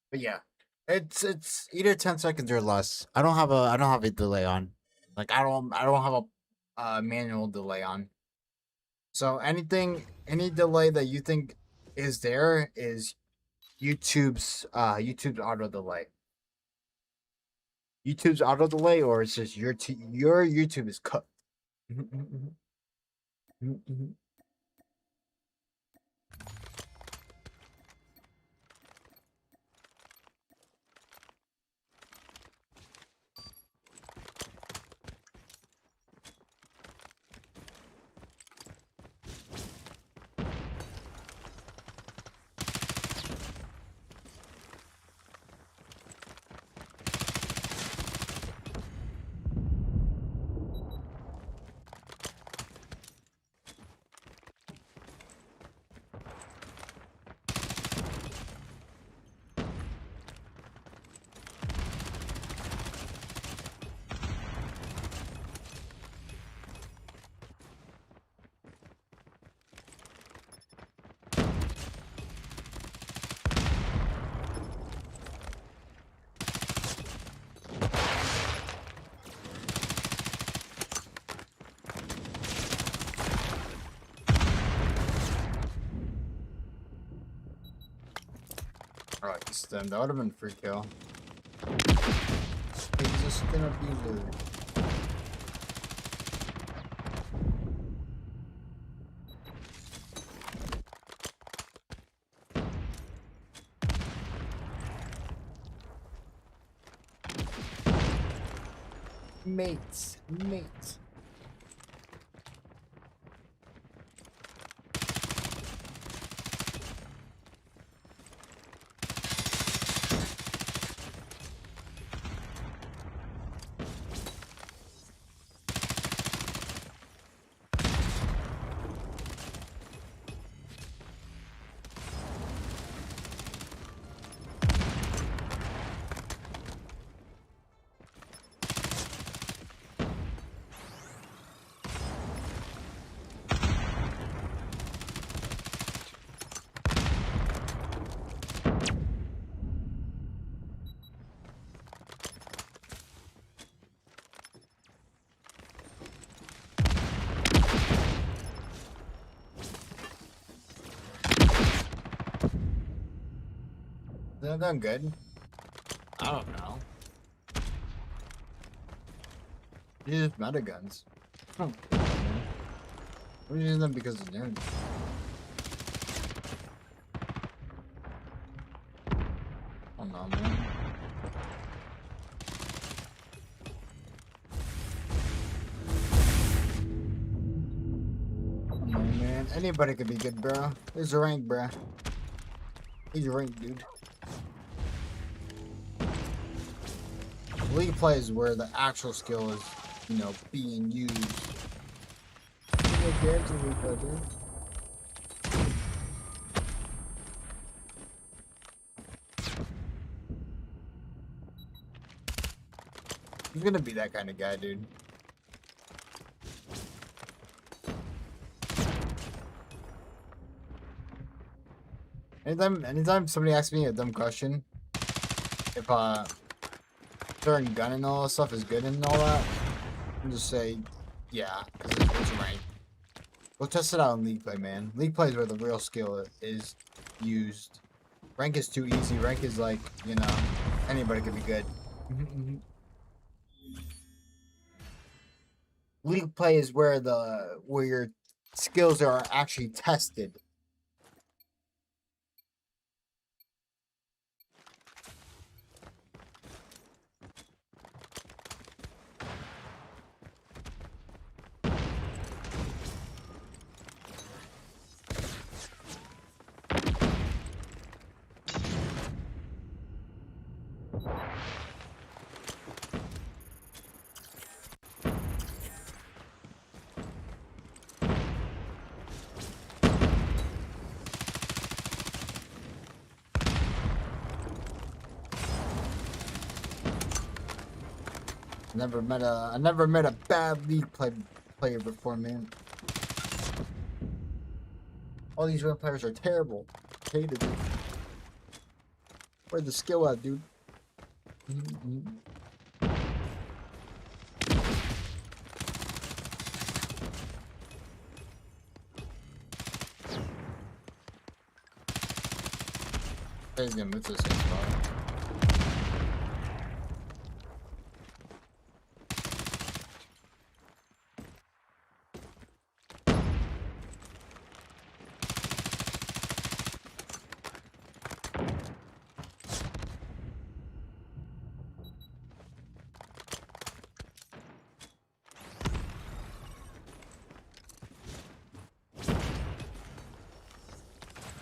But yeah. It's either 10 seconds or less. I don't have a delay on. Like I don't have a manual delay on. So any delay that you think is there is YouTube's auto delay. YouTube's auto delay, or it's just your YouTube is cooked. Alright, then that would have been free kill. He's a skin abuser. Mates. They're done good. I don't know. These are just meta guns. Oh, we're using them because of nerds. I don't know, man. Come on, man. Anybody could be good, bro. Here's a rank, bro. He's a rank, dude. League play is where the actual skill is, you know, being used. He's gonna be that kind of guy, dude. Anytime somebody asks me a dumb question, if certain gun and all that stuff is good and all that, I'm just say, yeah, because it's rank. Go test it out in League play, man. League play is where the real skill is used. Rank is too easy. Rank is like, you know, anybody can be good. League play is where your skills are actually tested. I never met a bad League player before, man. All these real players are terrible. Hated it. Where's the skill at, dude? He's gonna move to the same spot.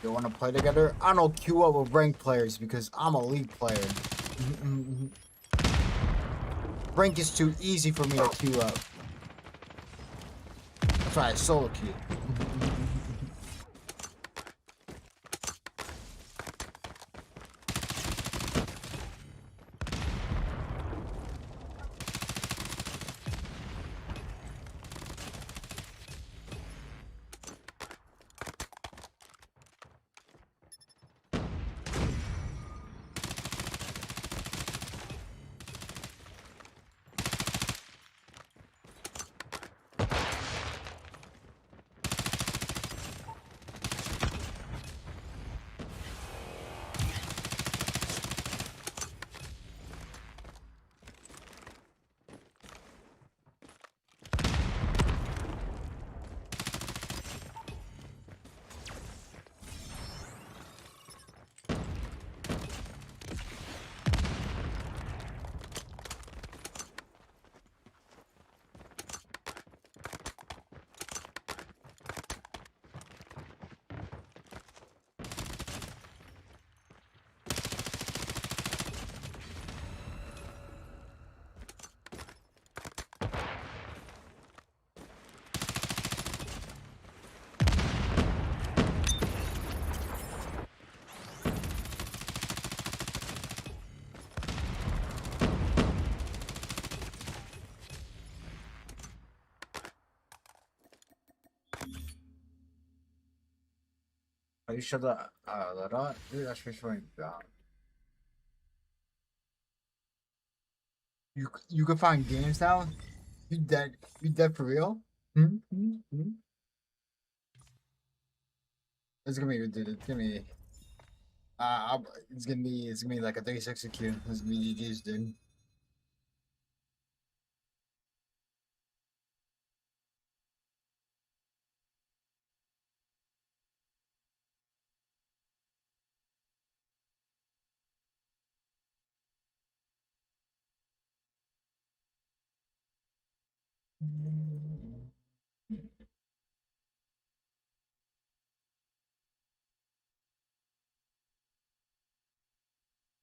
You want to play together? I don't queue up with ranked players because I'm a league player. Rank is too easy for me to queue up. That's why I solo queue. Are you sure that that that's showing down? You can find games now. You dead? You dead for real? It's gonna be dude. It's gonna be it's gonna be like a 36 Q. It's gonna be GG's, dude.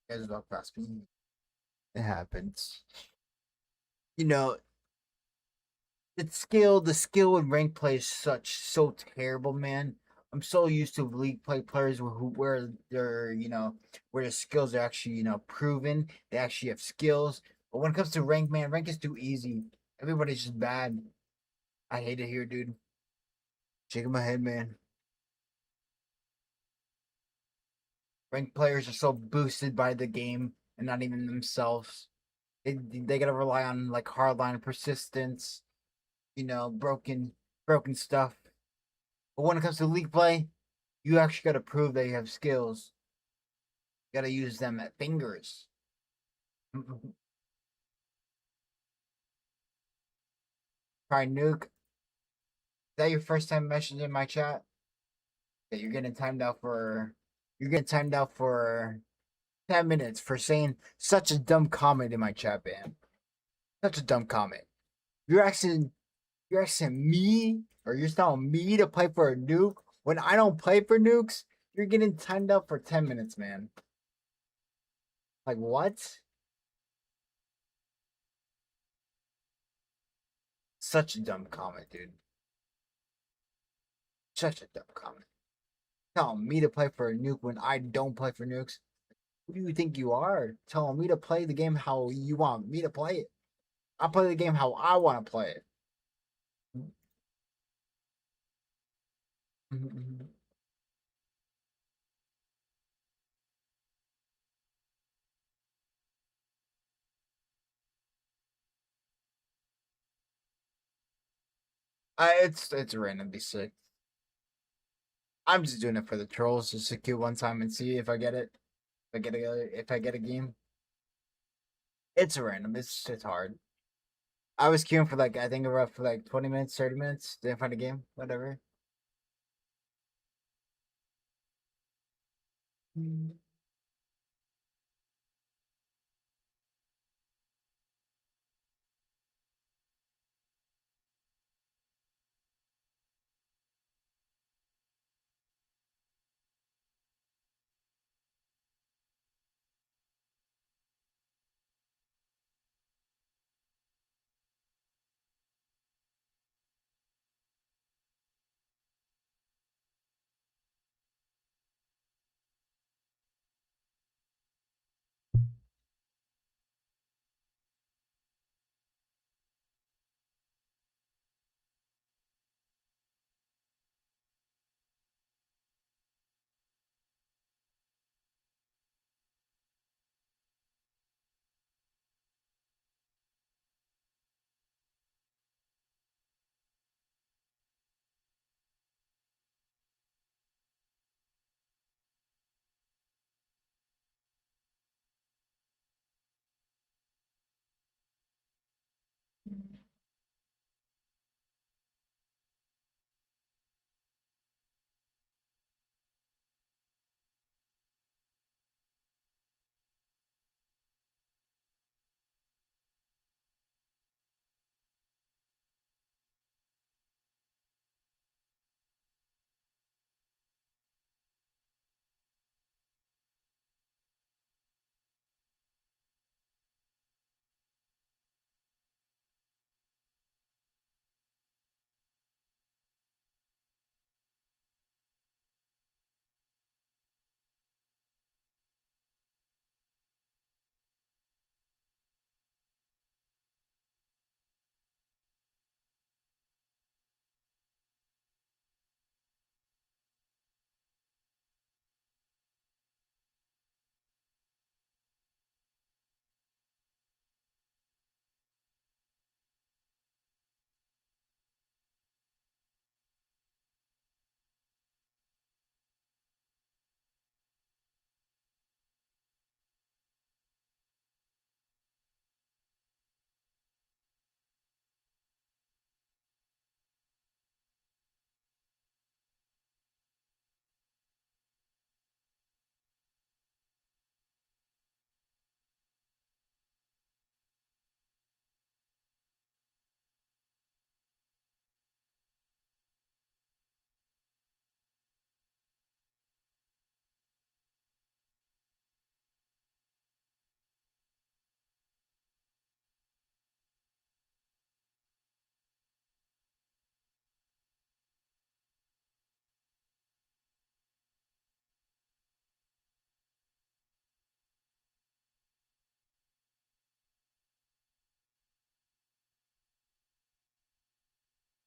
Guys, walk past me. It happens. You know, the skill in rank play is so terrible, man. I'm so used to league play players where they're where their skills are actually proven. They actually have skills. But when it comes to rank, man, rank is too easy. Everybody's just bad. I hate it here, dude. Shaking my head, man. Ranked players are so boosted by the game and not even themselves. They gotta rely on like hardline persistence, broken stuff. But when it comes to league play, you actually gotta prove that you have skills. You gotta use them at fingers. Try nuke. Is that your first time messaging my chat? Yeah, you're getting timed out for 10 minutes for saying such a dumb comment in my chat, man. Such a dumb comment. You're asking you're asking me or you're telling me to play for a nuke when I don't play for nukes. You're getting timed out for 10 minutes, man. Like what? Such a dumb comment, dude. Such a dumb comment. Telling me to play for a nuke when I don't play for nukes. Who do you think you are? Telling me to play the game how you want me to play it. I play the game how I want to play it. It's randomly sick. I'm just doing it for the trolls, just to queue one time and see if I get it. If I get a game, it's random. It's hard. I was queuing for like I think around for like 20 minutes, 30 minutes. Didn't find a game. Whatever.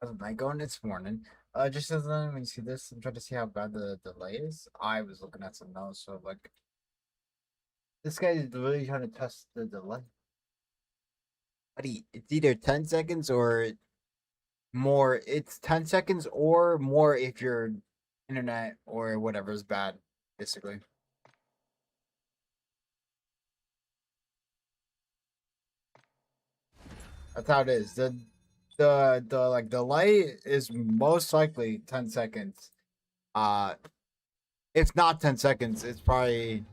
How's my going this morning? Just as when you see this, I'm trying to see how bad the delay is. I was looking at some notes, so like this guy is really trying to test the delay. Buddy, it's either 10 seconds or more. It's 10 seconds or more if your internet or whatever is bad, basically. That's how it is. The like delay is most likely 10 seconds. Uh if not 10 seconds, it's probably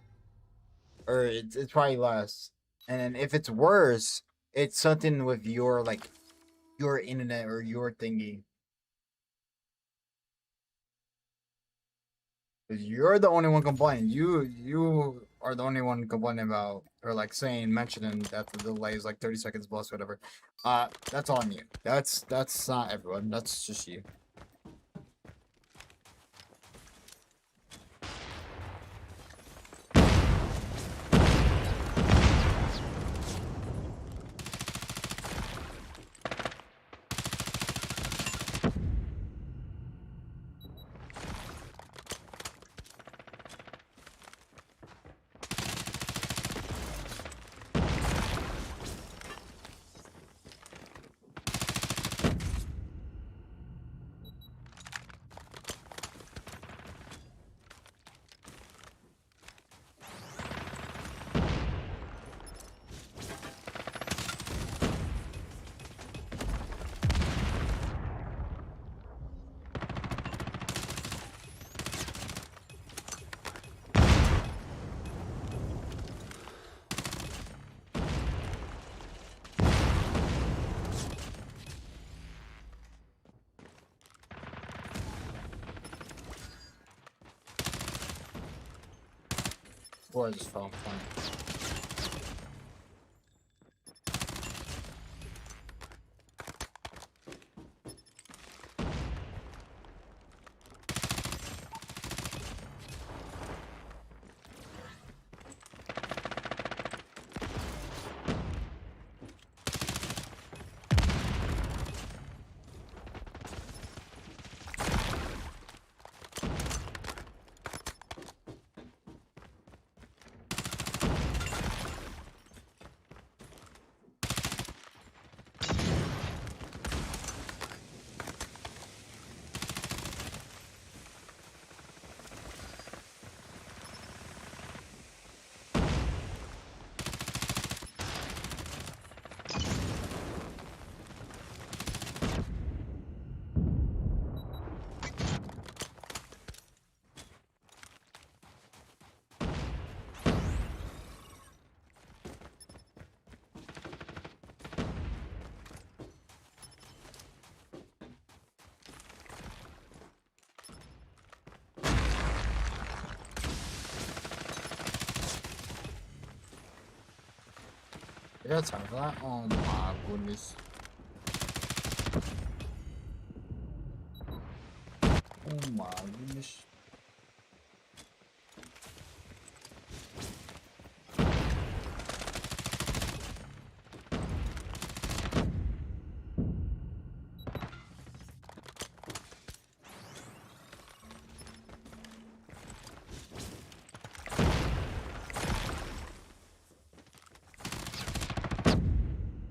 or it's probably less. And then if it's worse, it's something with your like your internet or your thingy. Because you're the only one complaining. You are the only one complaining about or like saying mentioning that the delay is like 30 seconds plus whatever. That's on you. That's not everyone. That's just you. Or I just fell off point. I got time for that? Oh my goodness. Oh my goodness.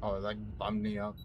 Oh, it like bummed me up.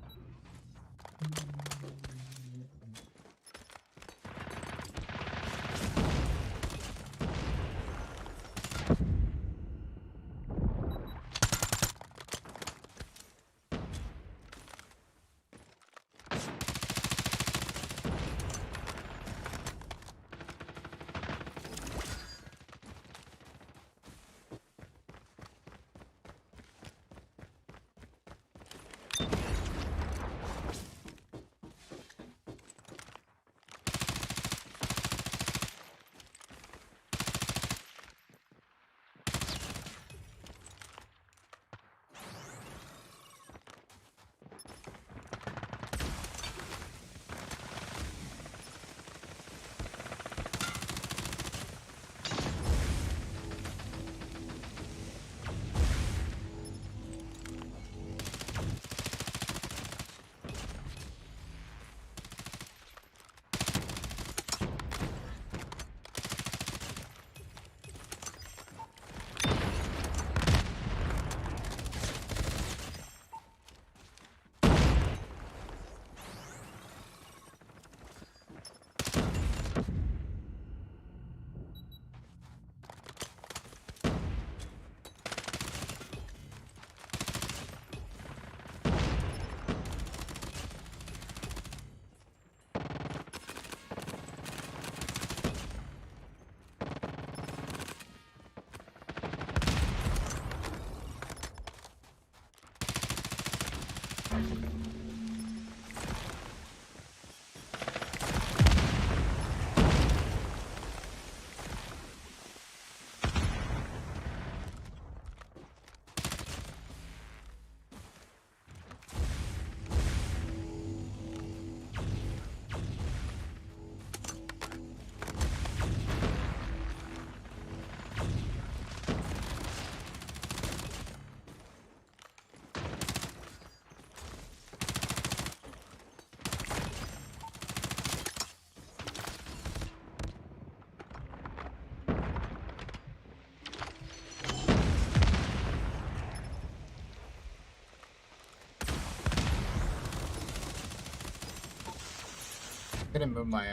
Couldn't move my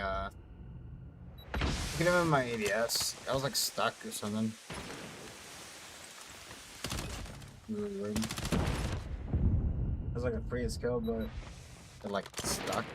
couldn't move my ADS. I was like stuck or something. Really weird. It was like a freeze kill, but it like stuck.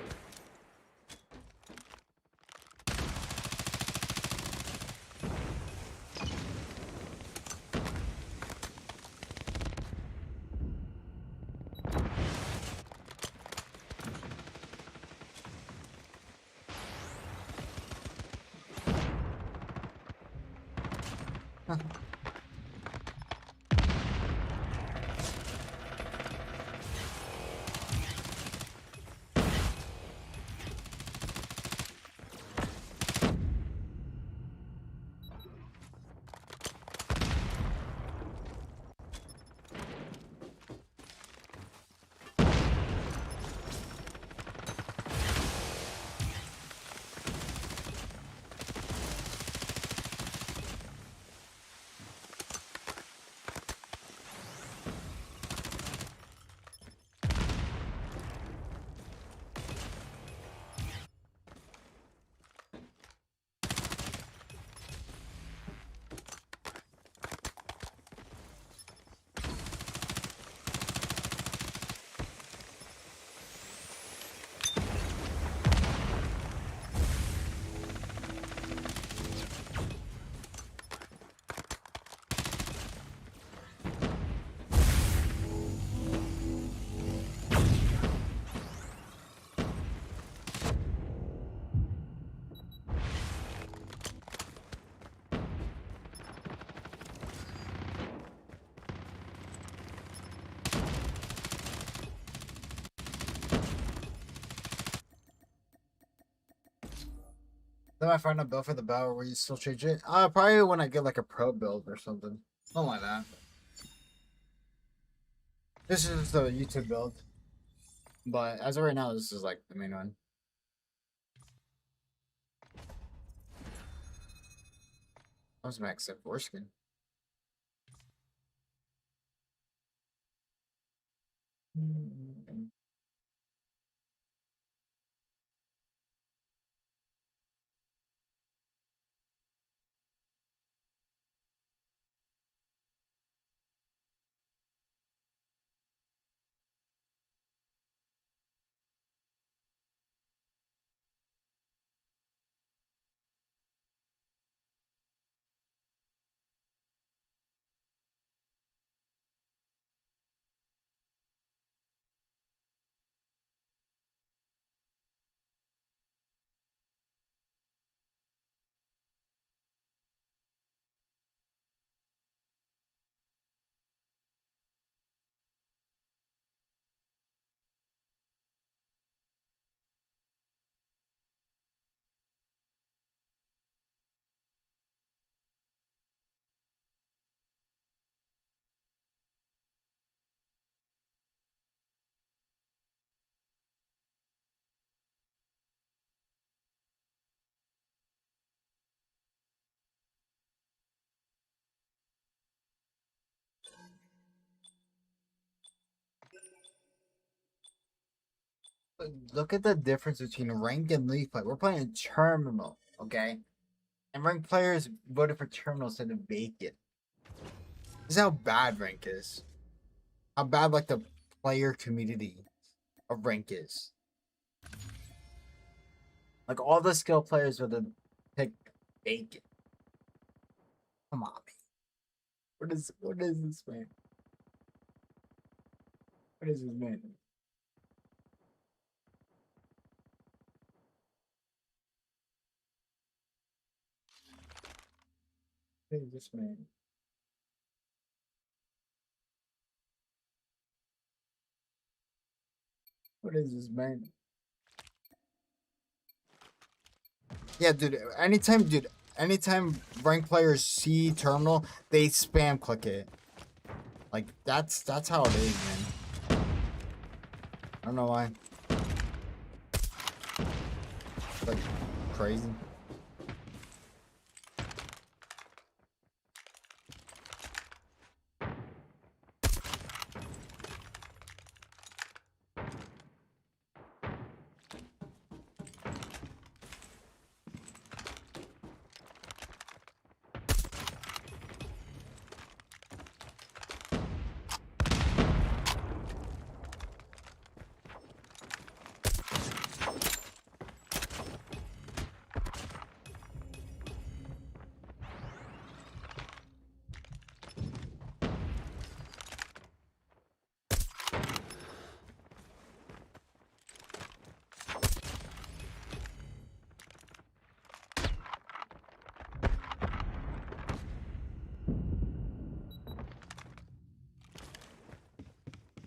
Then I find a build for the battle where you still change it. Probably when I get like a pro build or something. Something like that. This is the YouTube build. But as of right now, this is like the main one. That was max at foreskin. Look at the difference between rank and league play. We're playing terminal, okay? And rank players voted for terminal instead of vacant. This is how bad rank is. How bad like the player community of rank is. Like all the skill players would have picked vacant. Come on, man. What is this man? What is this man? What is this man? What is this man? Yeah, dude. Anytime rank players see terminal, they spam click it. Like that's how it is, man. I don't know why. It's like crazy.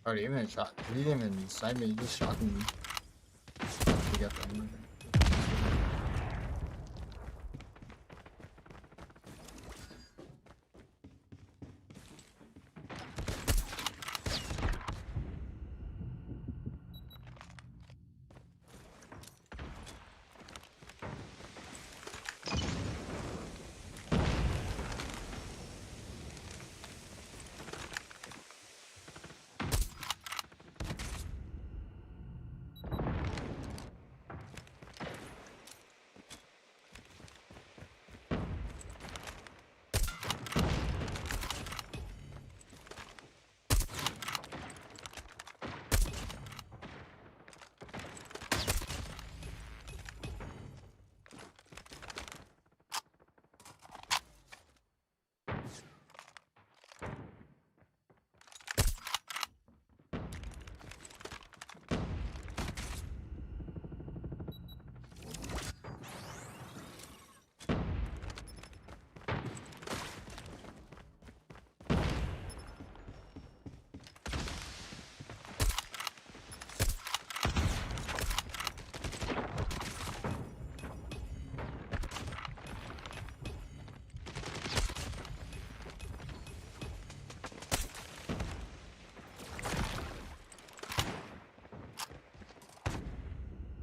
Oh, he even shot. He didn't even snipe me. He just shot me. He got the ammo.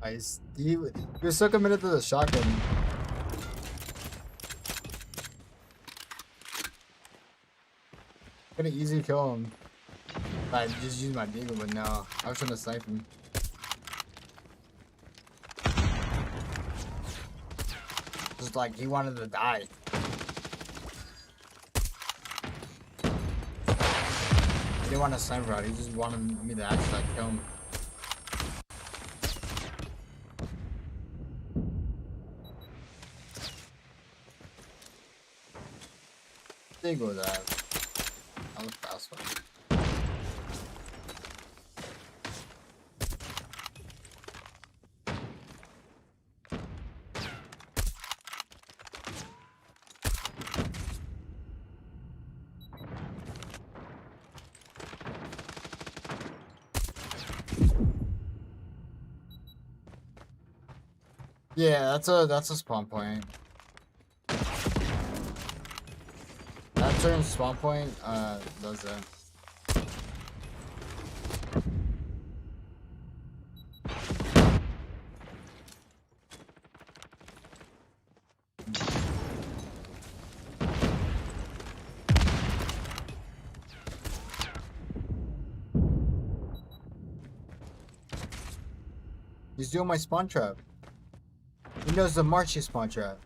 Nice. You're so committed to the shotgun. Gonna easy kill him. I just use my deagle, but no. I was trying to snipe him. Just like he wanted to die. He didn't want to sniper out, he just wanted me to actually like kill him. Did go that. That was a fast one. Yeah, that's a spawn point. That certain spawn point does that. He's doing my spawn trap. He knows the Marshy spawn trap.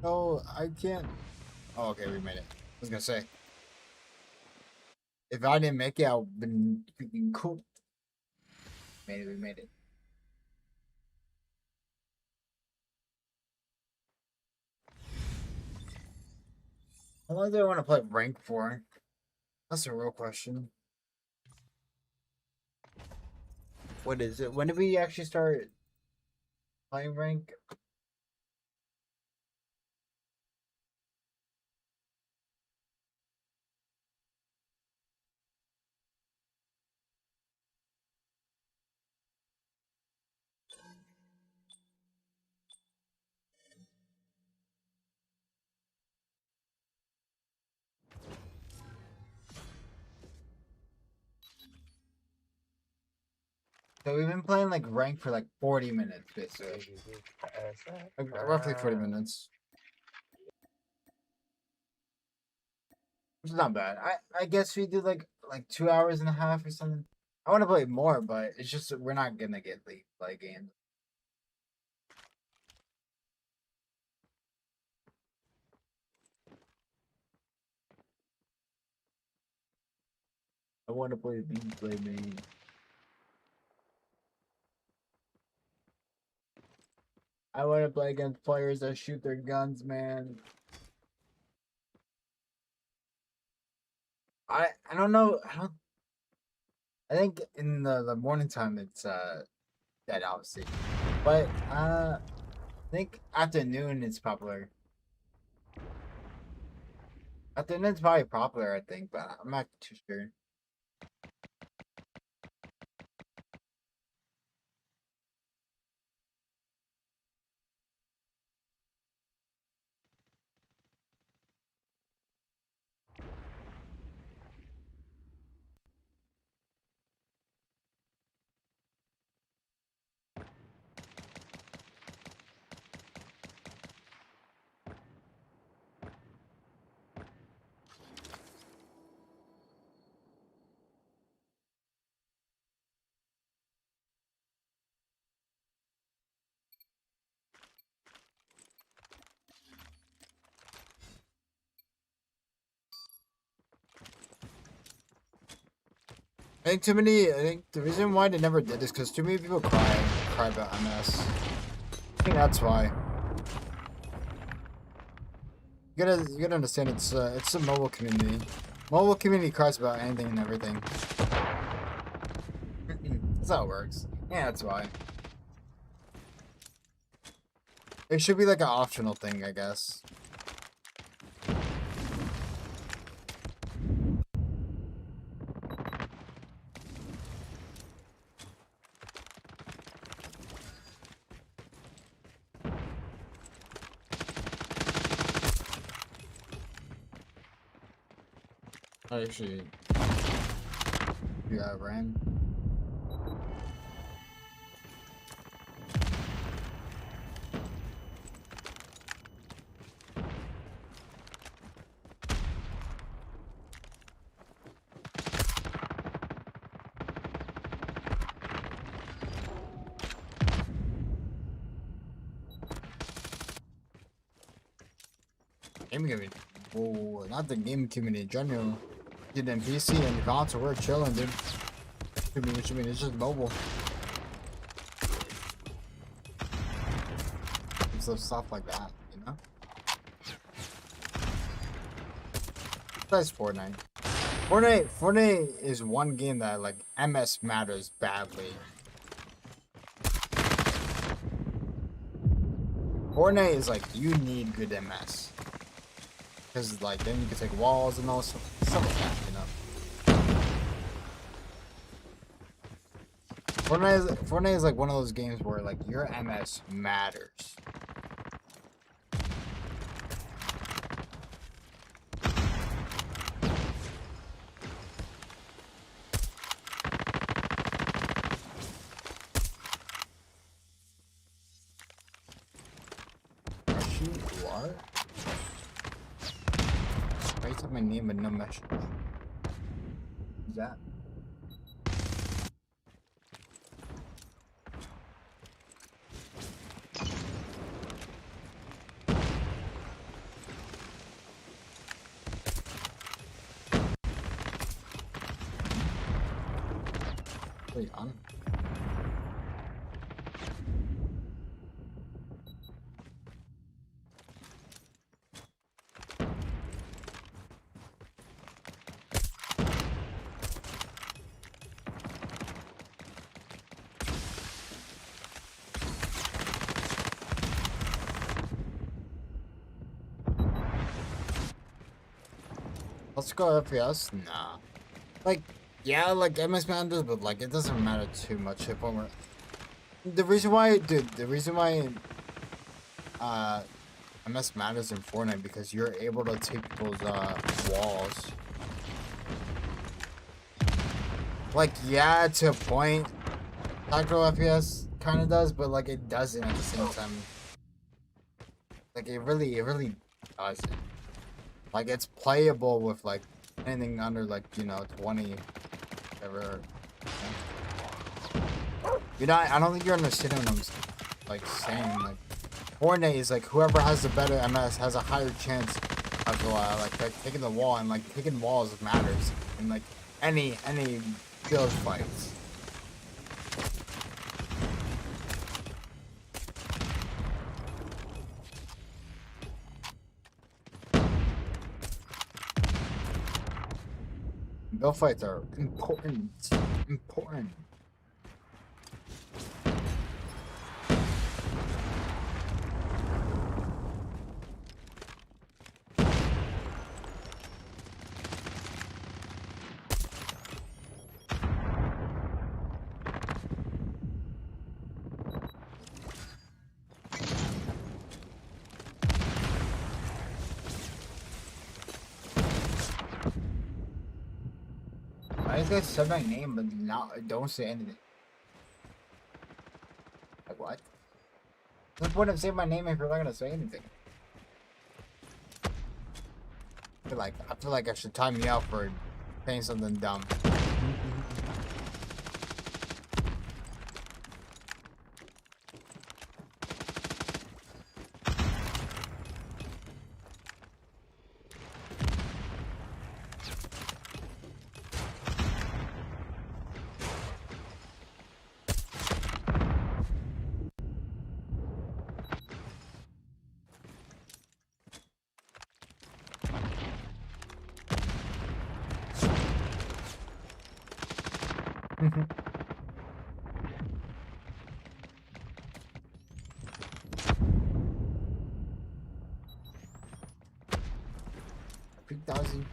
No, I can't. Oh, okay, we made it. I was gonna say, if I didn't make it, I would've been freaking cool. Made it, we made it. How long do I want to play rank for? That's a real question. What is it? When did we actually start playing rank? So we've been playing like rank for like 40 minutes, basically. Like, roughly 40 minutes. Which is not bad. I guess we do like 2 hours and a half or something. I want to play more, but it's just that we're not gonna get late play games. I want to play beam play main. I want to play against players that shoot their guns, man. I don't know. I think in the morning time it's dead, obviously, but I think afternoon is popular. Afternoon's probably popular, I think, but I'm not too sure. I think too many. I think the reason why they never did this because too many people cry about MS. I think that's why. You gotta understand it's a mobile community. Mobile community cries about anything and everything. That's how it works. Yeah, that's why. It should be like an optional thing, I guess. I actually, yeah, ran. Gaming community. Whoa, not the gaming community in general. Dude, in PC and the console, we're chilling, dude. What you mean? It's just mobile. So stuff like that, you know? Besides Fortnite. Fortnite is one game that, like, MS matters badly. Fortnite is like, you need good MS. Because, like, then you can take walls and all stuff like that, you know? Fortnite is like one of those games where, like, your MS matters. What? I took my name but no message. Who's that? Wait, on. Let's go FPS. Nah. Like, yeah, like MS matters, but like it doesn't matter too much if we're. The reason why, dude, MS matters in Fortnite because you're able to take people's walls. Like, yeah, to a point, tactical FPS kind of does, but like it doesn't at the same time. Like it really doesn't. Like it's playable with like anything under like, you know, 20, whatever. You know, I don't think you're understanding what I'm like saying. Like Fortnite is like whoever has the better MS has a higher chance of like taking the wall, and like taking walls matters in like any field fights. Build fights are important. Important. I just guys said my name, but now don't say anything. Like what? What's the point of saying my name if you're not gonna say anything? I feel like I should time you out for saying something dumb. Freak Dozzy.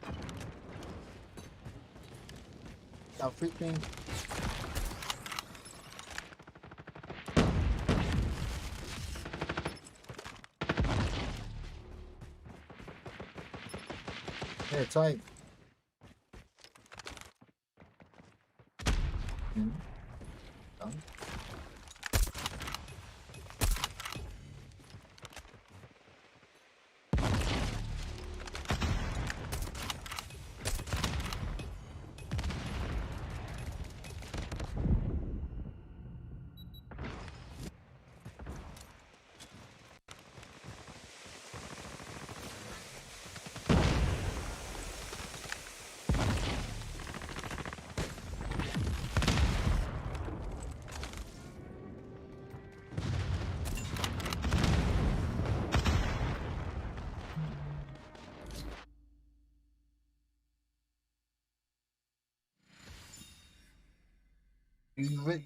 Now freak me. Yeah, it's like. Done.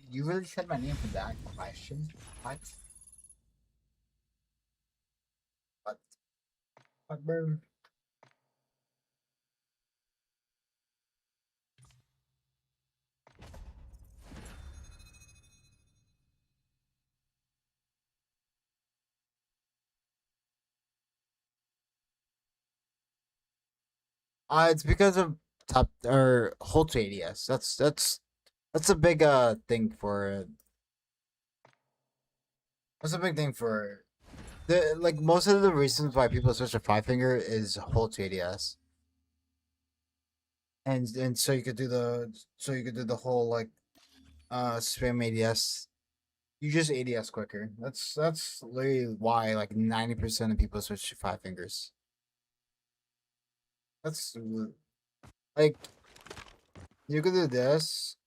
You really said my name for that question? What? What? What, bro? It's because of top or hold to ADS. That's a big thing for. That's a big thing for the like most of the reasons why people switch to five finger is hold to ADS. And so you could do the whole like spam ADS. You just ADS quicker. That's literally why like 90% of people switch to five fingers. That's like you could do this,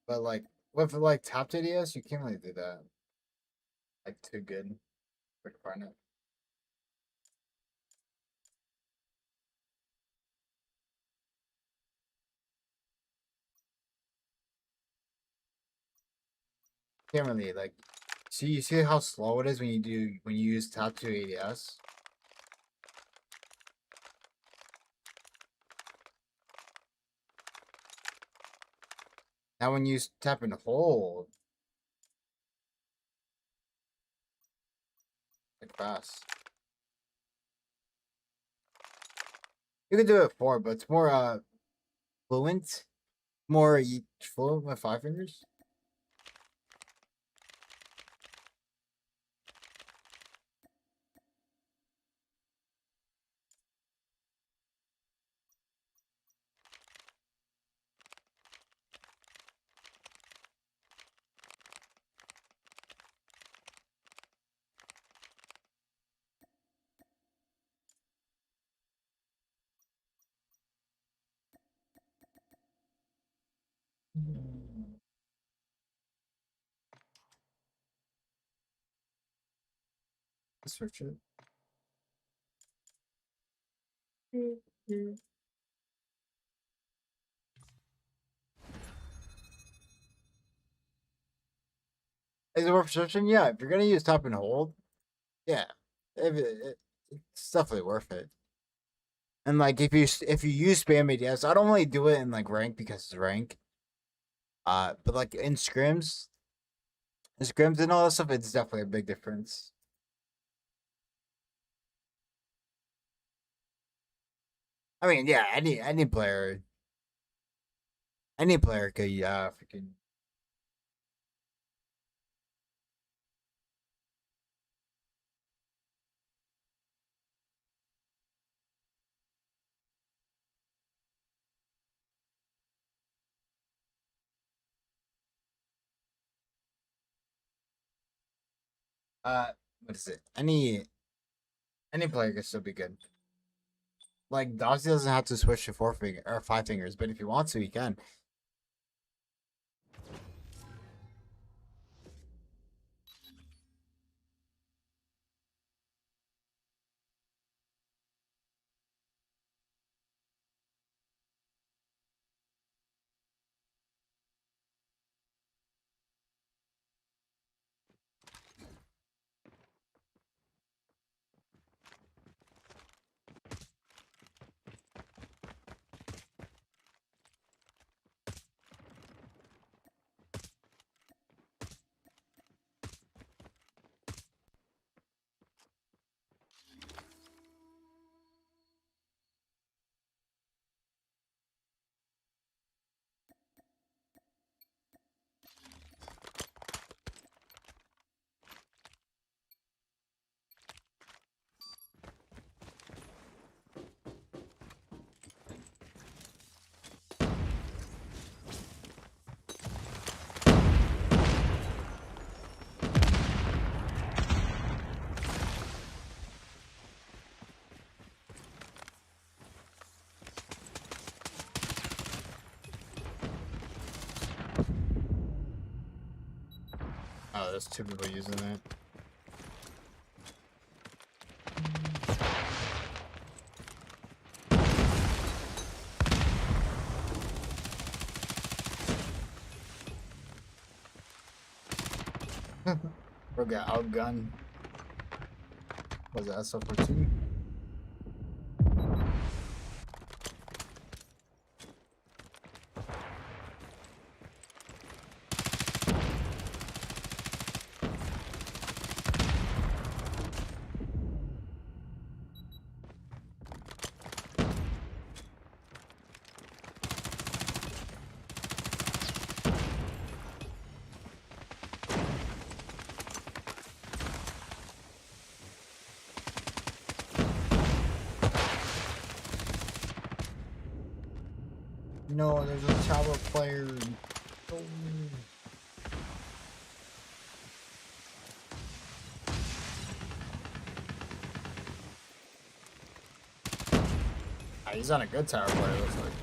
but like with like tapped ADS, you can't really do that. Like too good for it. Can't really like see you see how slow it is when you use tap to ADS. Now when you tap and hold, like fast. You can do it four, but it's more fluent, more fluent with five fingers. Let's search it. Is it worth searching? Yeah, if you're gonna use tap and hold, yeah, it's definitely worth it. And like if you use spam ADS, I don't really do it in like rank because it's rank. But like in scrims and all that stuff, it's definitely a big difference. I mean, yeah, any player could freaking. Uh, what is it? Any player can still be good. Like Dossie doesn't have to switch to four finger or five fingers, but if he wants to, he can. there's 2 people using it. Bro got outgunned. Was that SO14? No, there's a tower player. Oh. Ah, he's on a good tower player, looks like.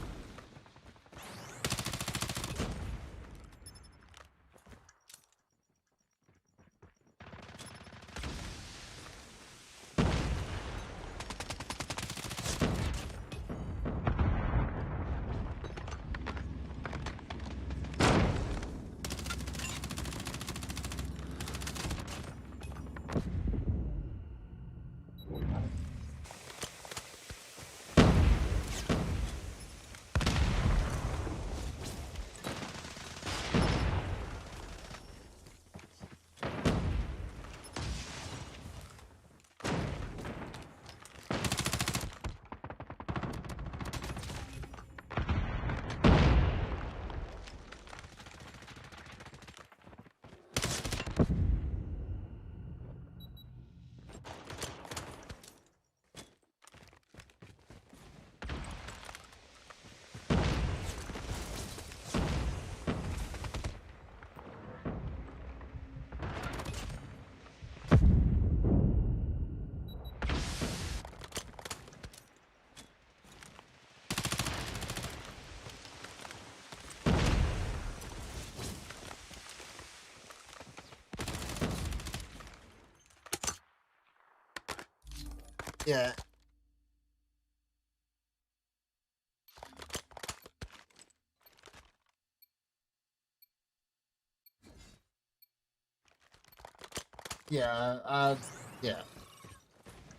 Yeah. Yeah, yeah.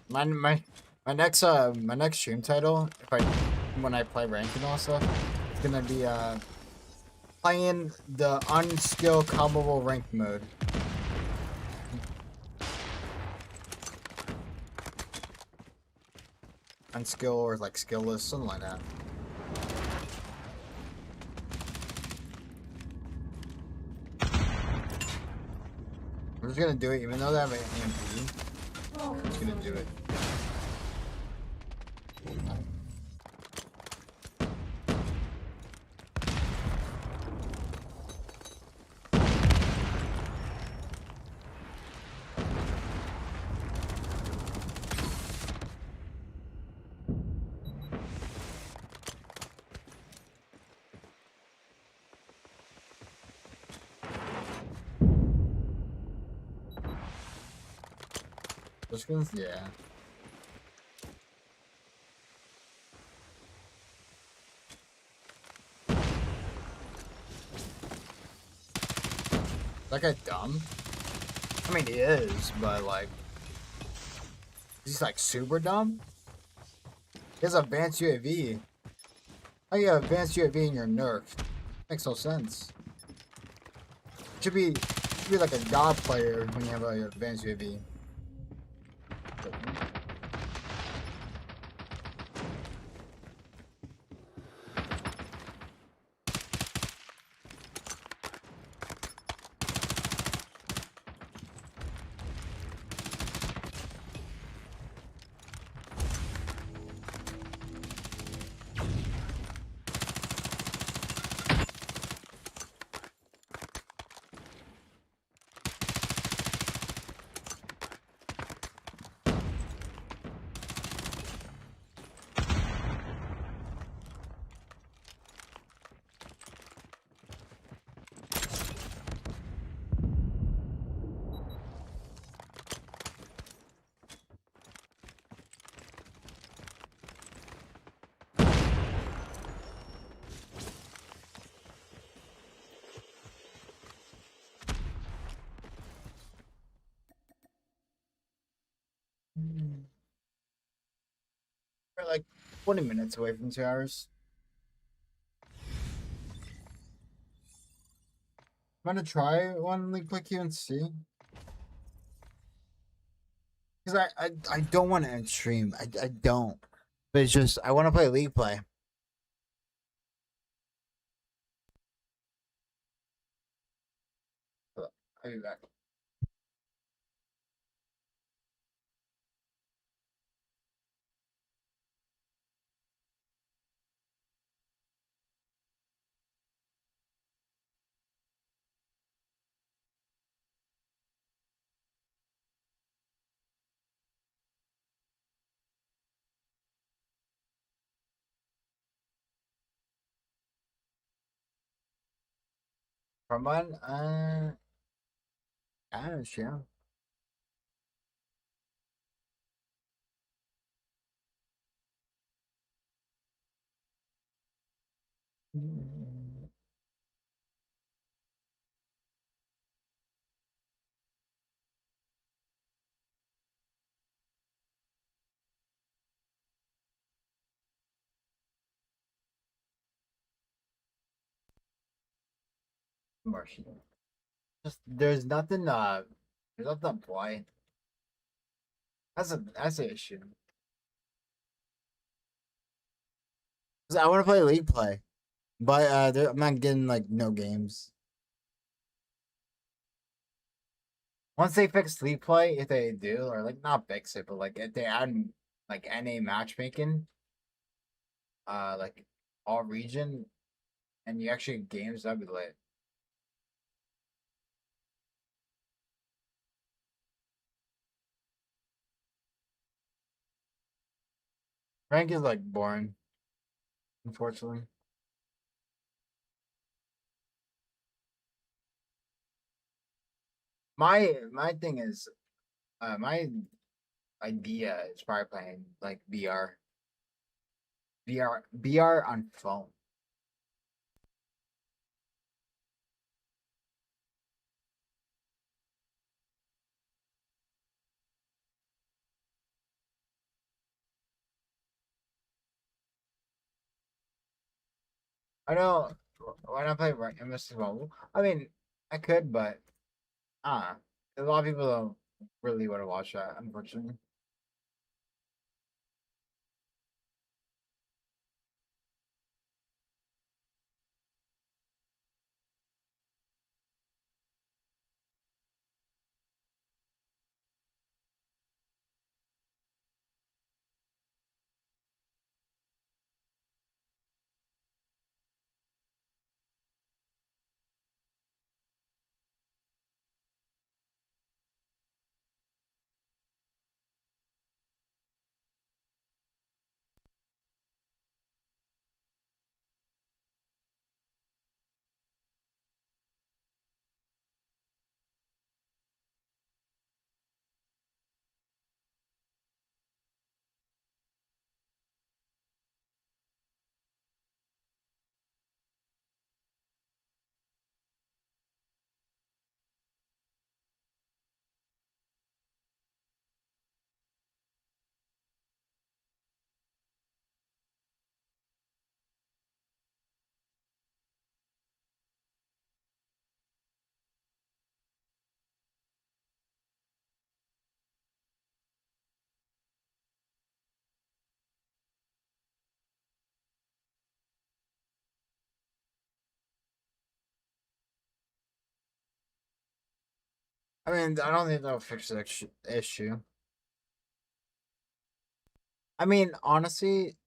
My next stream title, if I when I play rank and all stuff, it's gonna be playing the unskill combable rank mode. Unskill or like skillless, something like that. I'm just gonna do it even though they have an EMP. I'm just gonna do it. Just gonna, yeah. That guy dumb? I mean, he is, but like, he's like super dumb. He has advanced UAV. How you have advanced UAV in your nerf? Makes no sense. Should be like a god player when you have a advanced UAV. like 20 minutes away from 2 hours. I'm gonna try one really quick here and see. Because I don't want to end stream. I don't. But it's just, I want to play League play. I'll be back. From one, gosh, yeah. Martian. Just there's nothing to play. That's the issue. 'Cause I want to play League play, but I'm not getting like no games. Once they fix League play, if they do, or like not fix it, but like if they add like NA matchmaking, like all region, and you actually get games, that'd be lit. Rank is like boring, unfortunately. My thing is, my idea is probably playing like VR on phone. I know when I play MS Mobile, I mean I could, but a lot of people don't really want to watch that, unfortunately. I mean, I don't think that'll fix the issue. I mean, honestly,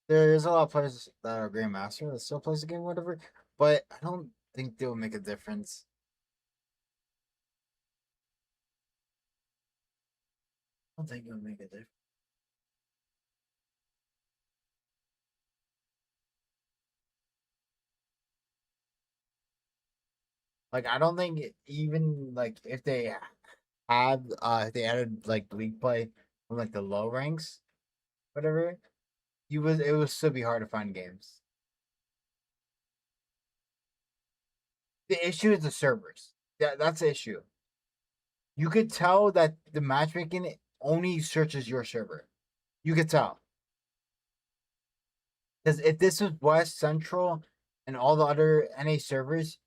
there is a lot of players that are Grandmaster that still plays the game, whatever. But I don't think they'll make a difference. I don't think it'll make a difference. Like, I don't think even like if they if they added like league play from like the low ranks, whatever, it would still be hard to find games. The issue is the servers. That's the issue. You could tell that the matchmaking only searches your server. You could tell. Because if this was West Central and all the other NA servers,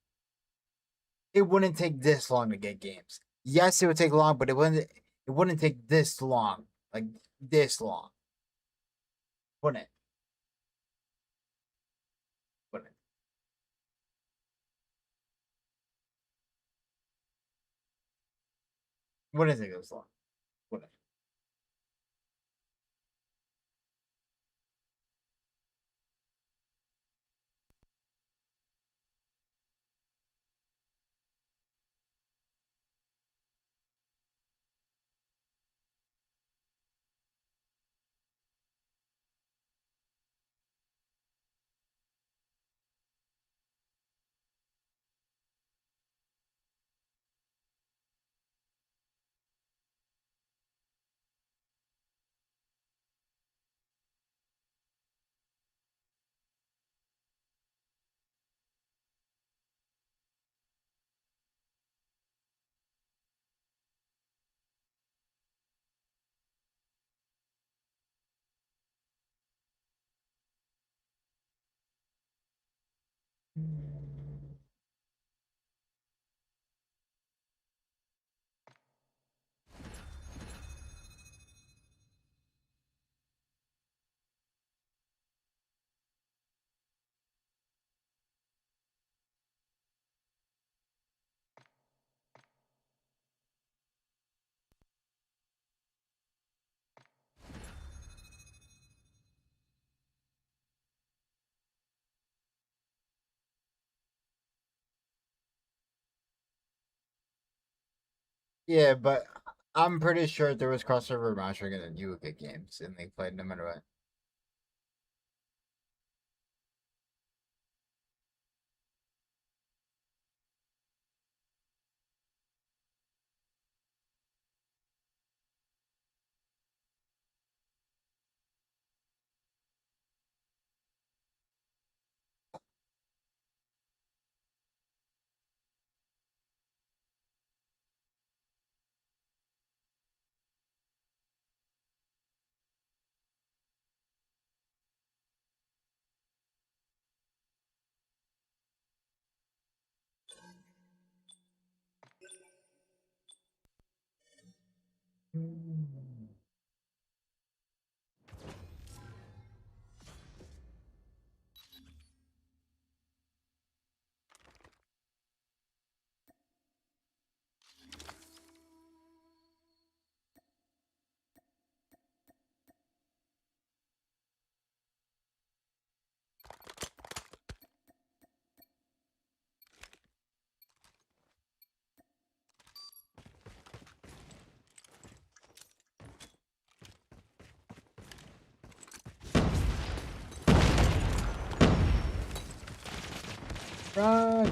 it wouldn't take this long to get games. Yes, it would take long, but it wouldn't take this long. Like this long. Wouldn't it? Wouldn't it? Wouldn't take this long. Wouldn't it? Yeah, but I'm pretty sure if there was crossover matchmaking, then you would get games and they played no matter what. Run!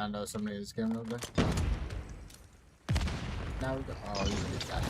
I know somebody was getting over. Now we go. Oh, you did that.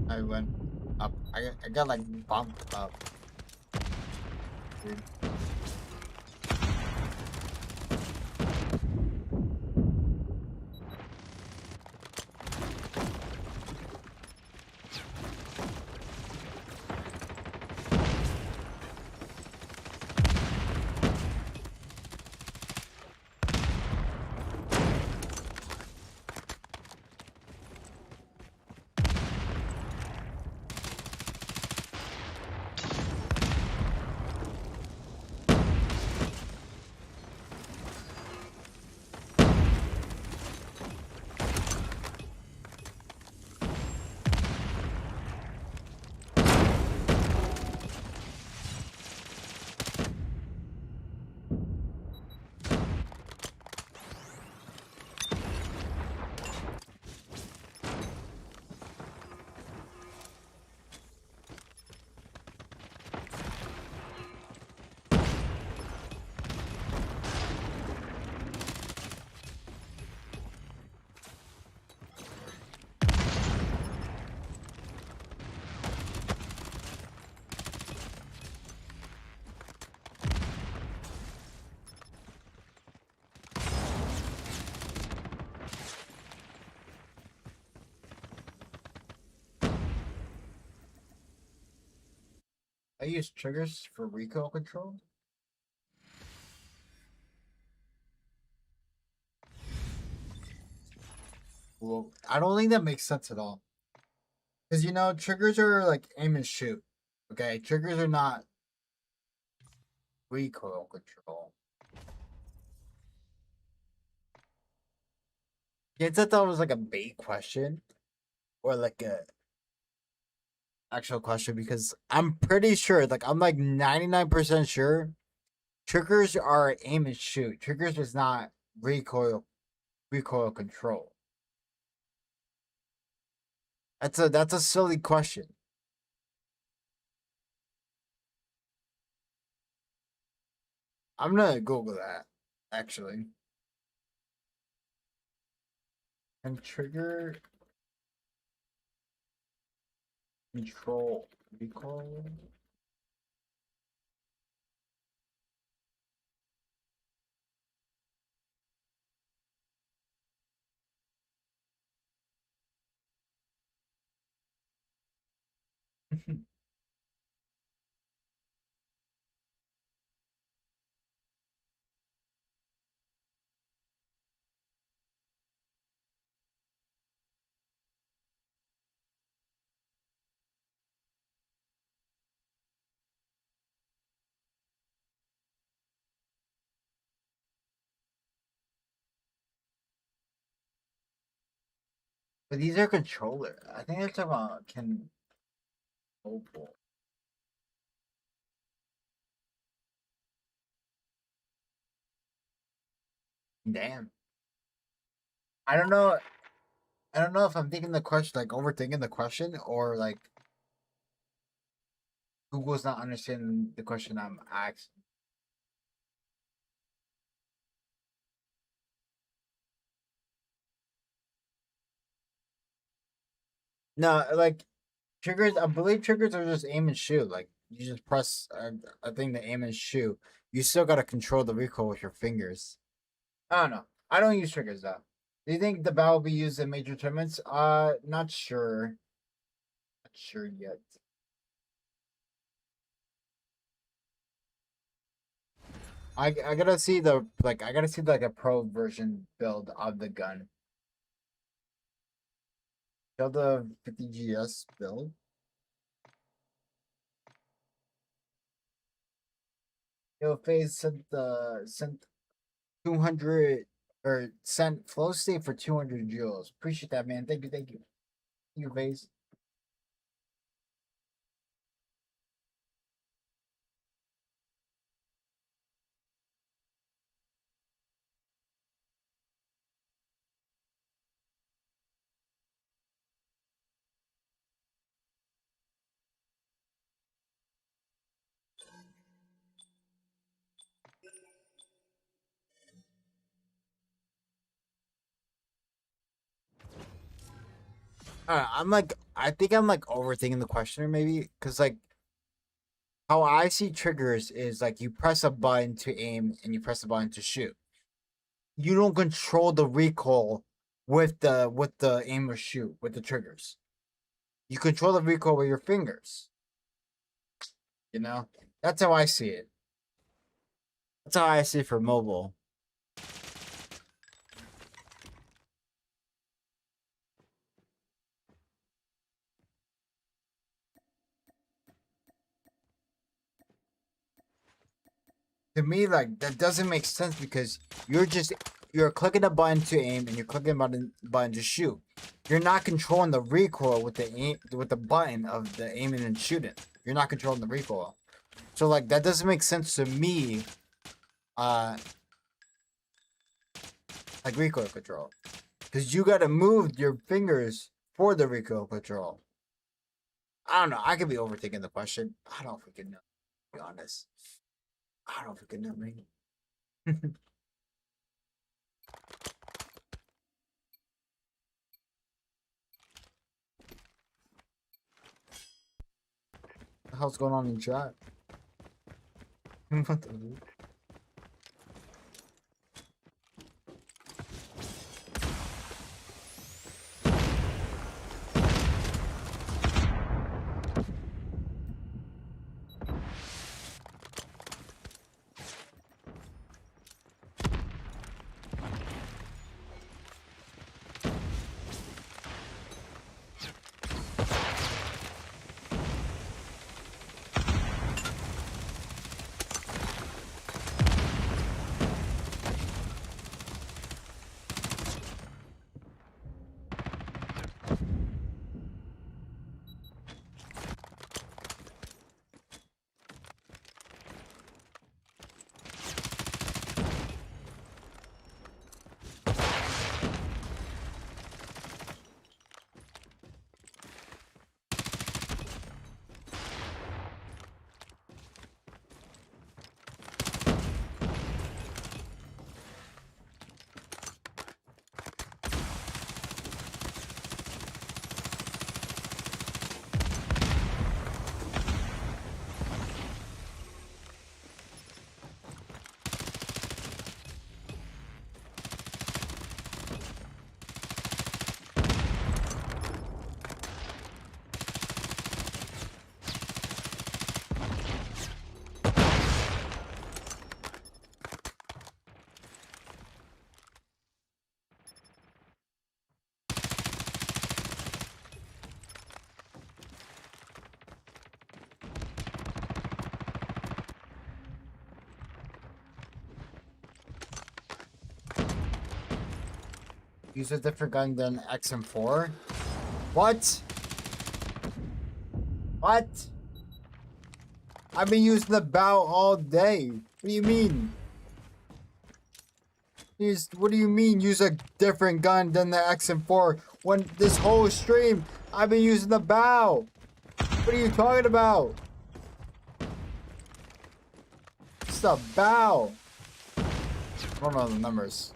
I went up. I got like bumped up. Dude. I use triggers for recoil control. Well, I don't think that makes sense at all. Because you know, triggers are like aim and shoot. Okay, triggers are not recoil control. Kids, I thought it was like a bait question or like a actual question because I'm pretty sure, like I'm like 99% sure, triggers are aim and shoot. Triggers is not recoil control. That's a silly question. I'm gonna Google that actually. And trigger control recoil. But these are controller. I think they're talking about can mobile. Damn. I don't know. I don't know if I'm thinking the question, like overthinking the question, or like Google's not understanding the question I'm asking. No, like triggers. I believe triggers are just aim and shoot. Like you just press a thing to aim and shoot. You still gotta control the recoil with your fingers. I don't know. I don't use triggers though. Do you think the bow will be used in major tournaments? Not sure. Not sure yet. I gotta see the I gotta see like a pro version build of the gun. Build the 50 GS build. Yo, Phase sent 200 or sent flow state for 200 joules. Appreciate that, man. Thank you, thank you. Thank you, Phase. I think I'm like overthinking the question, or maybe because like how I see triggers is like you press a button to aim and you press a button to shoot. You don't control the recoil with the aim or shoot with the triggers. You control the recoil with your fingers. You know, that's how I see it. That's how I see it for mobile. To me, like that doesn't make sense because you're clicking a button to aim and you're clicking a button to shoot. You're not controlling the recoil with the button of the aiming and shooting. You're not controlling the recoil. So like that doesn't make sense to me. Like recoil control, because you got to move your fingers for the recoil control. I don't know. I could be overthinking the question. I don't freaking know. To be honest, I don't freaking know, man. What the hell's going on in chat? What the? Use a different gun than XM4. What? What? I've been using the bow all day. What do you mean? What do you mean use a different gun than the XM4 when this whole stream I've been using the bow? What are you talking about? It's the bow. I don't know the numbers.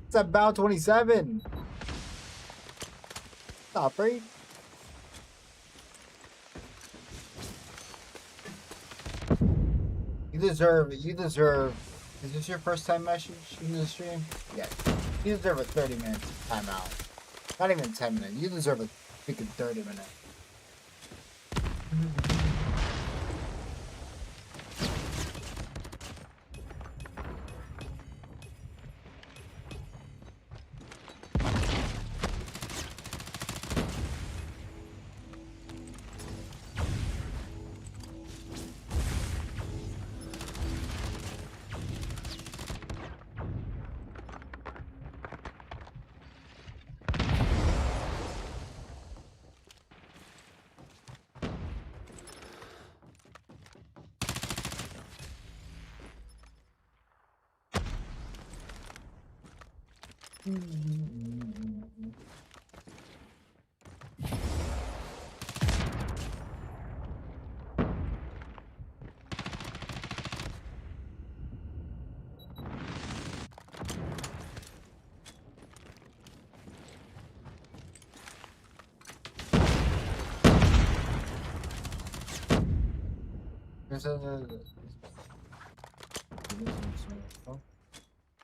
It's at bow 27. Stop, right? You deserve it. You deserve. Is this your first time message in the stream? Yeah. You deserve a 30-minute timeout. Not even 10 minutes. You deserve a freaking 30-minute.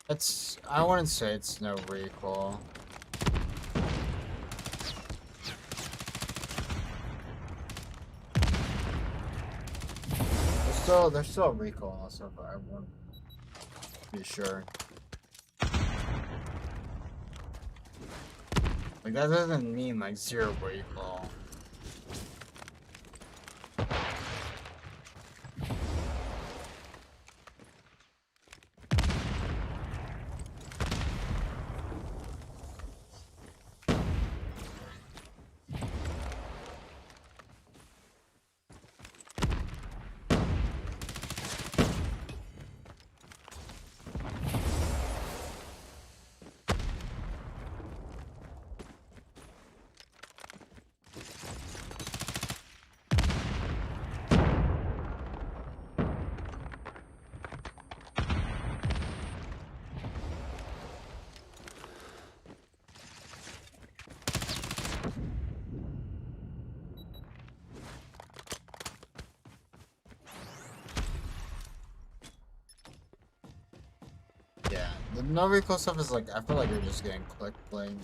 It's. I wouldn't say it's no recoil. There's still a recoil also, but I won't be sure. Like that doesn't mean like zero recoil. Yeah, the no recoil stuff is like, I feel like you're just getting click playing.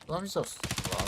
Love yourself, slow.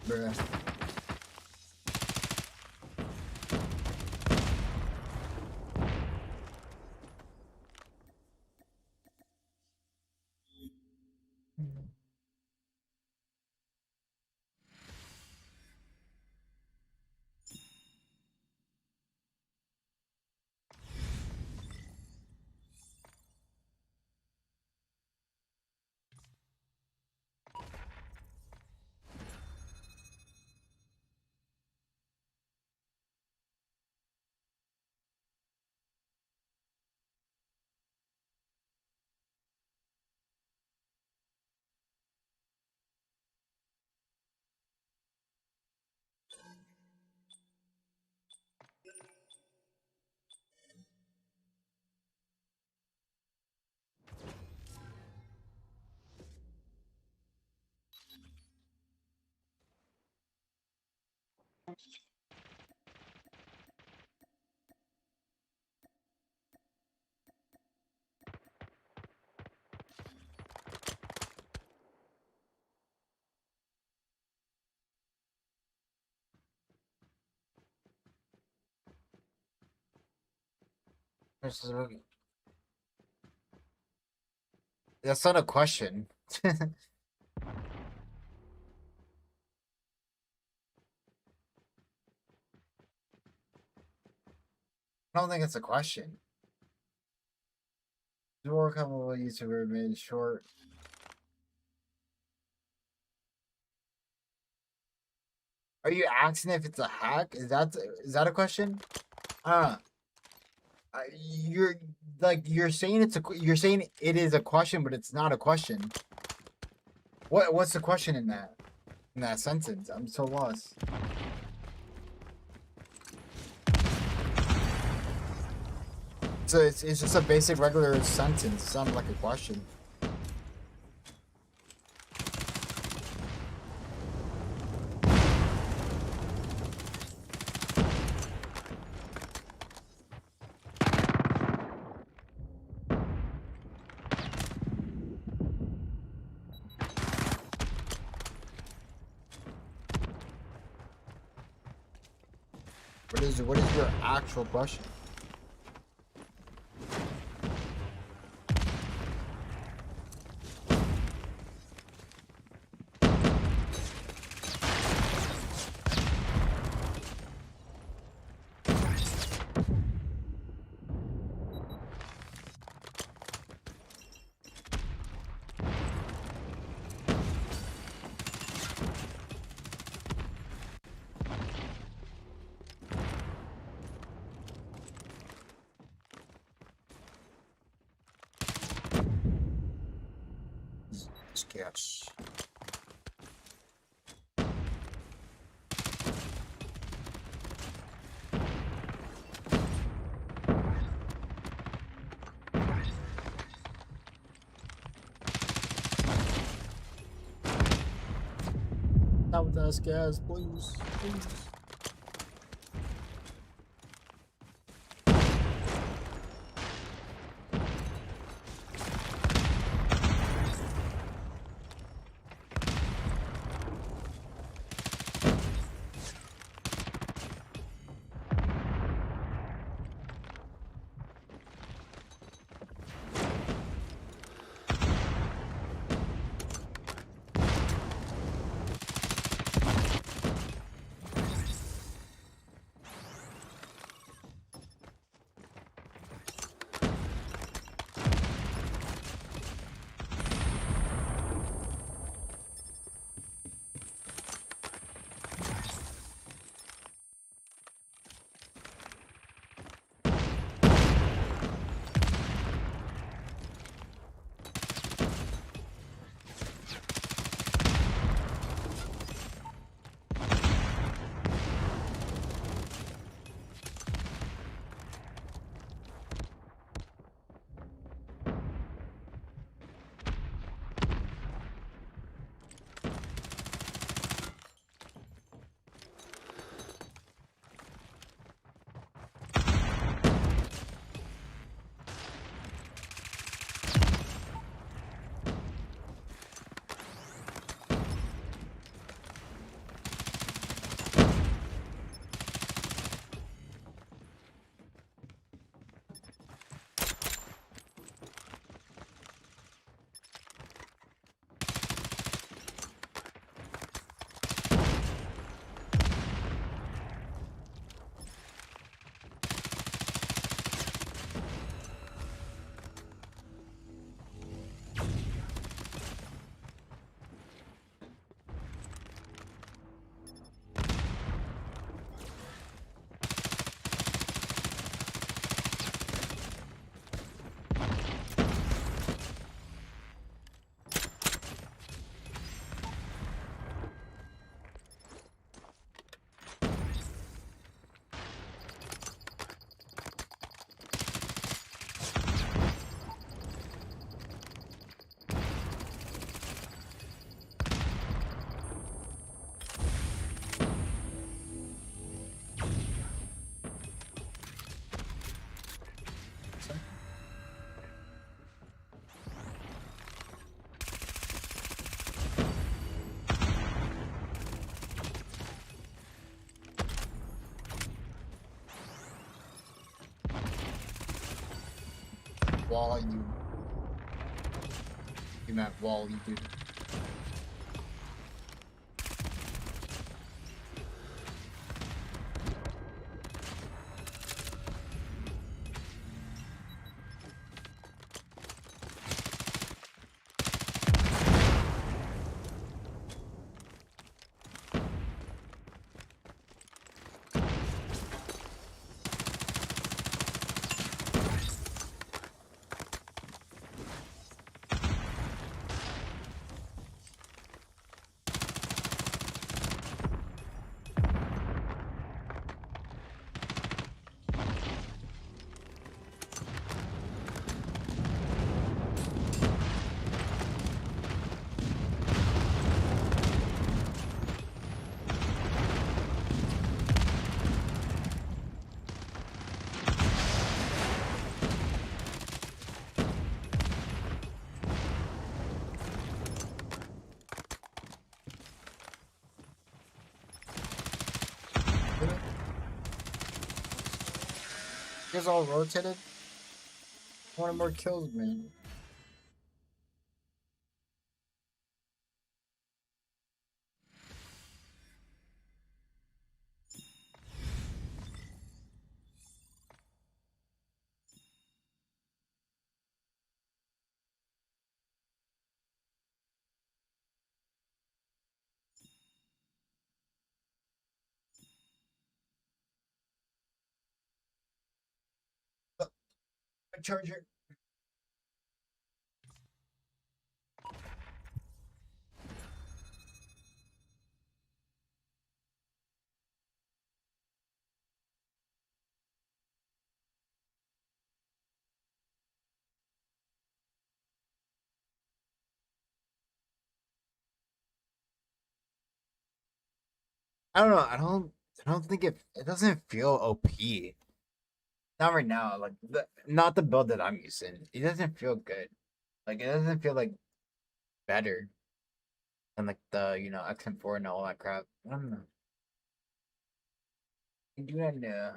Bruh. That's not a question. I don't think it's a question. Door couple of YouTuber made short. Are you asking if it's a hack? Is that a question? Uh, you're you're saying you're saying it is a question, but it's not a question. What's the question in that sentence? I'm so lost. So it's just a basic regular sentence. It sounded like a question. What is your actual question? Sketch. Not with us, guys, please. wall you. You meant wall you, dude. You guys all rotated? I wanted more kills, man. My charger. I don't know. I don't think it doesn't feel OP. Not right now. Like not the build that I'm using. It doesn't feel good. Like it doesn't feel like better than like the XM4 and all that crap. I don't know. I do not know.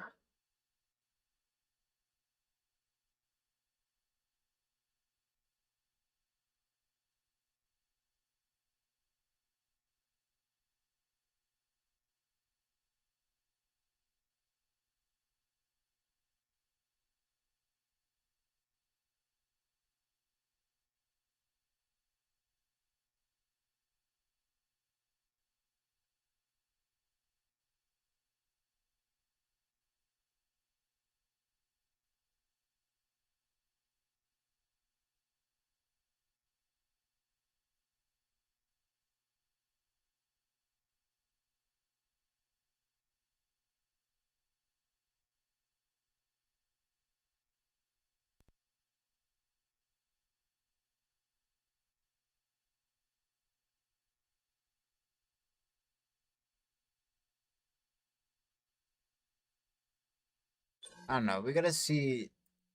I don't know. We gotta see.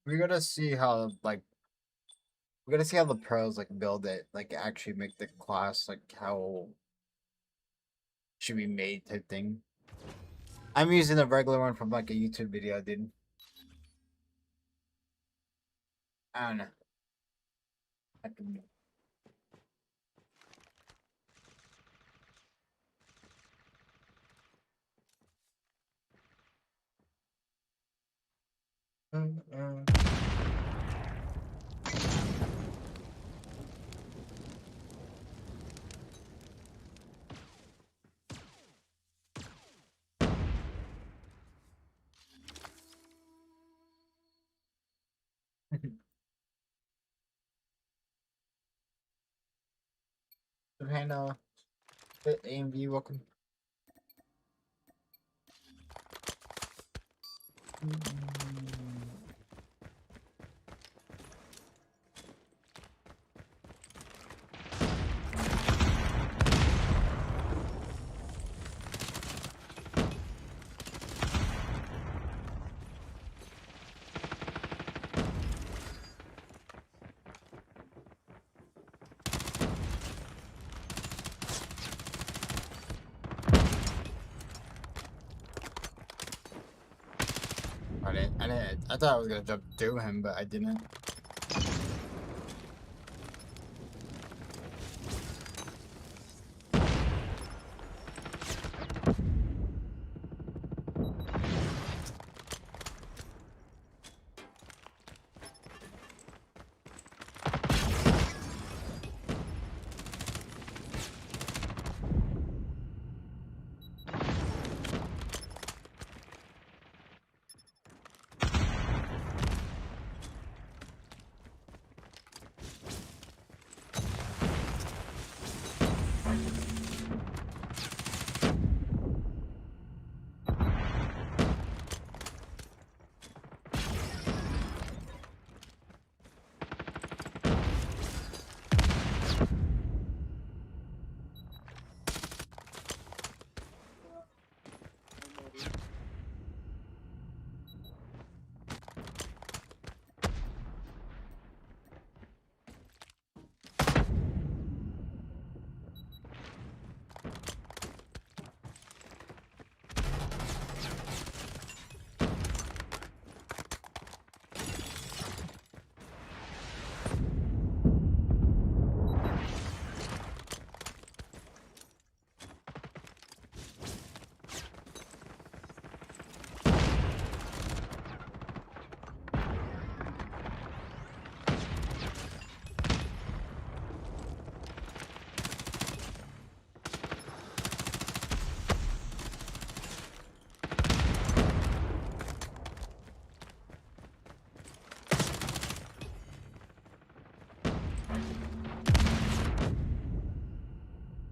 We gotta see how like we gotta see how the pros like build it. Like actually make the class like how should be made type thing. I'm using a regular one from like a YouTube video, dude. I don't know. I can... Hannah, AMV, welcome. I thought I was gonna jump through him, but I didn't.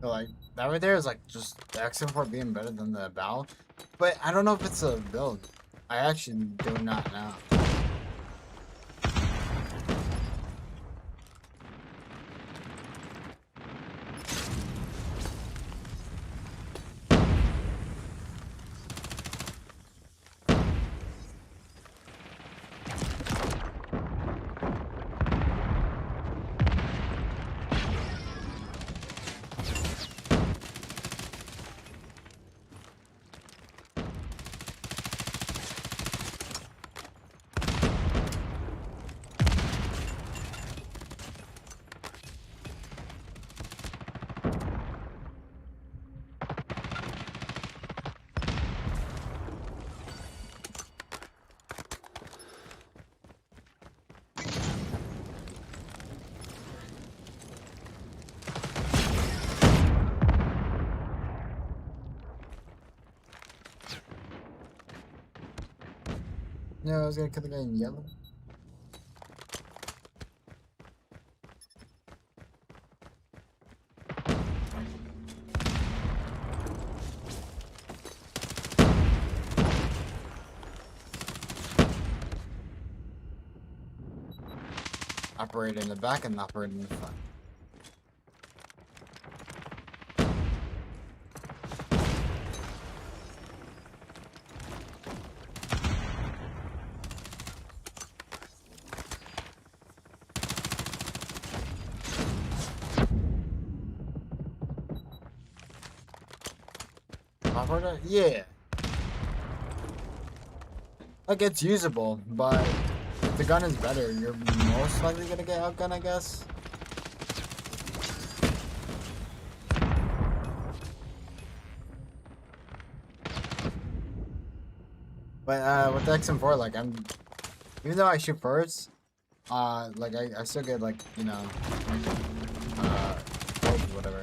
So, like that right there is like just the XM4 being better than the Bow, but I don't know if it's a build. I actually do not know. No, I was gonna kill the guy in yellow. Operate in the back and operate in the front. Operator? Yeah. Like it's usable, but if the gun is better, you're most likely gonna get outgunned, I guess. But with the XM4, like even though I shoot first, like I still get like, you know, whatever.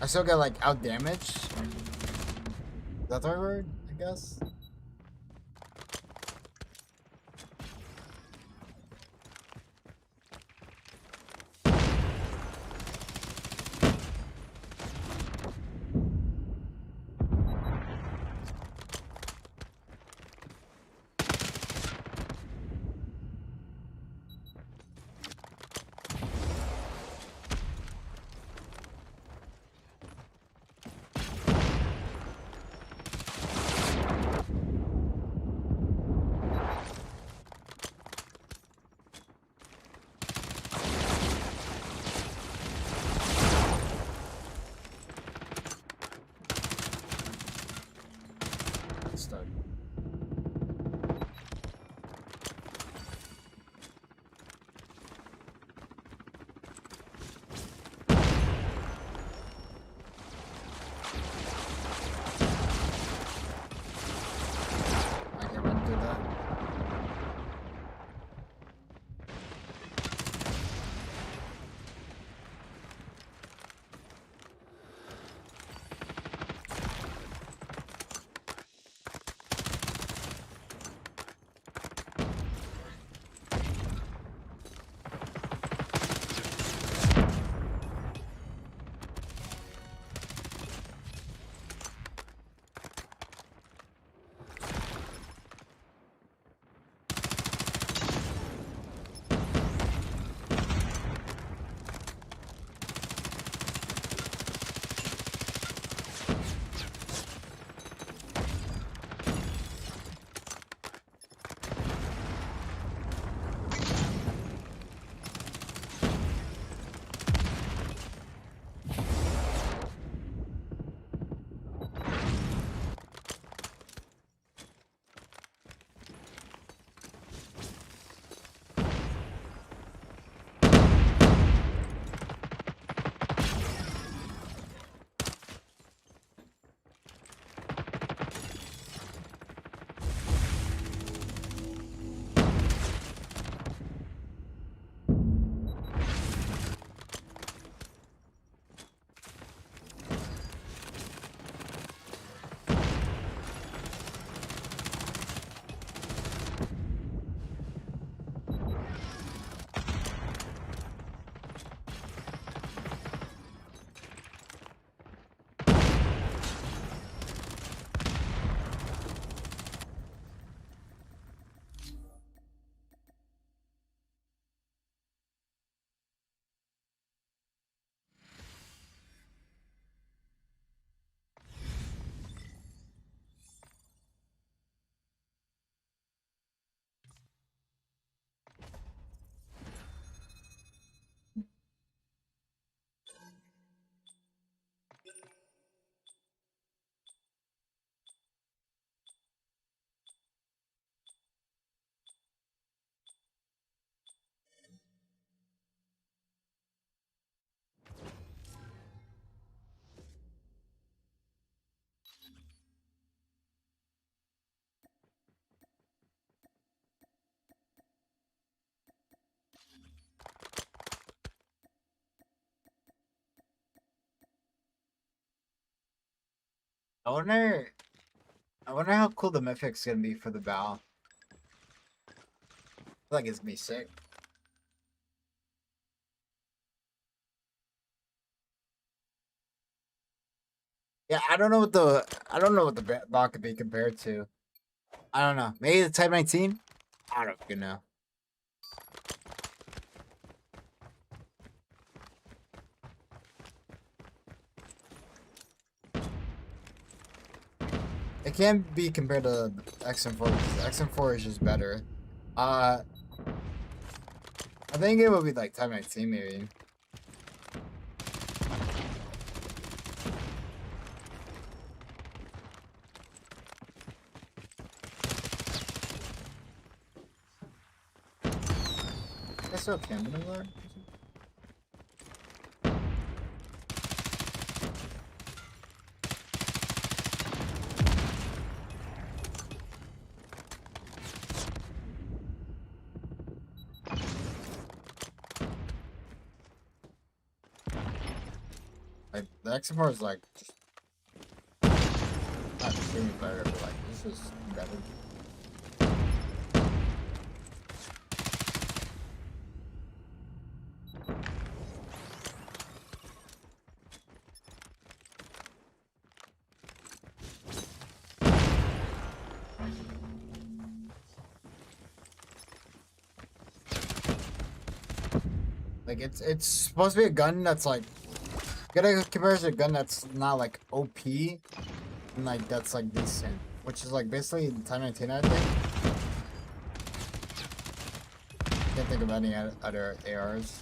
I still get like out damage. Is that the right word? I guess. I wonder. I wonder how cool the mythic's gonna be for the bow. I feel like it's gonna be sick. Yeah, I don't know what the bow could be compared to. I don't know. Maybe the Type 19. I don't fucking know. It can't be compared to XM4 because XM4 is just better. I think it would be like Type 19 maybe. I still can there. Like the XM4 is like just not extremely better, but like this is better. Like it's supposed to be a gun that's like gotta compare it to a gun that's not like OP and like that's like decent, which is like basically the Type 19 I think. Can't think of any other ARs.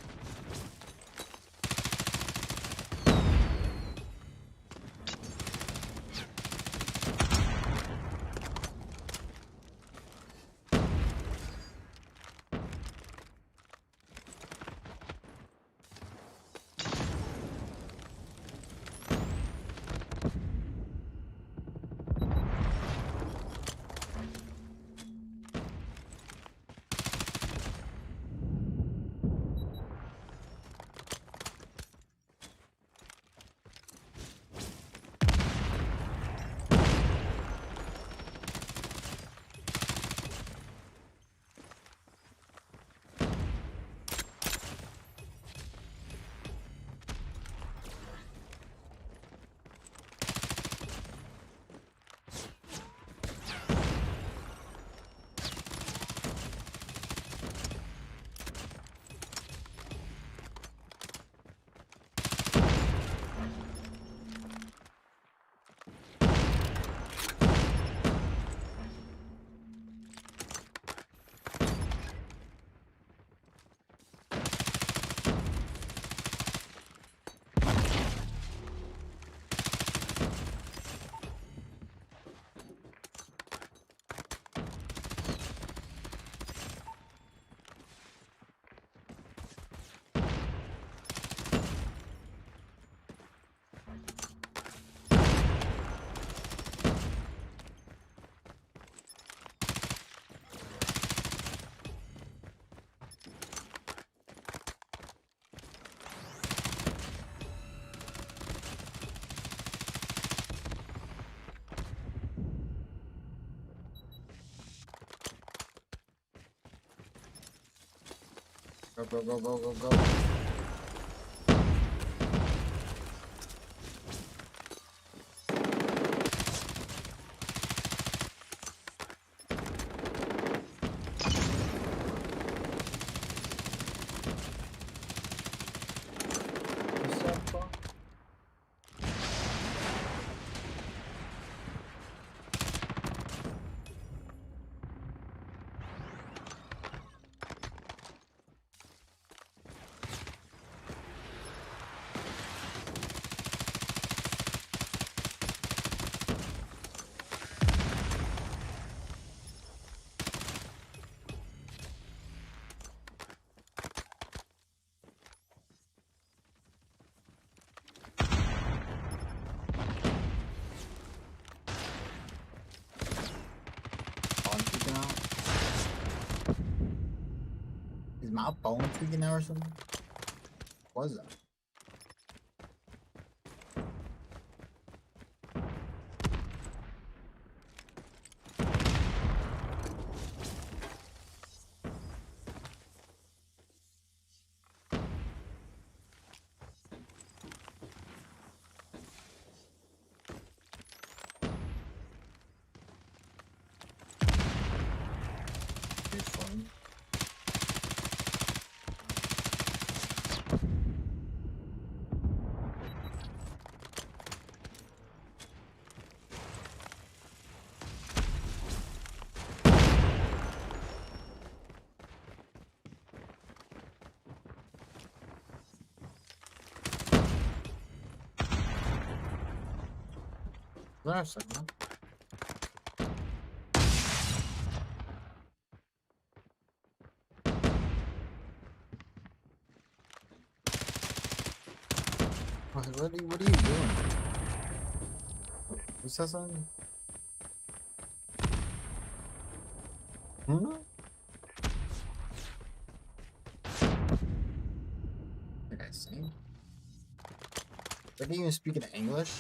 Go go go go go go. Is my phone tweaking out or something? What was that? Last second. What are you doing? Is that something? Hmm? Did I sing? Did he even speak in English?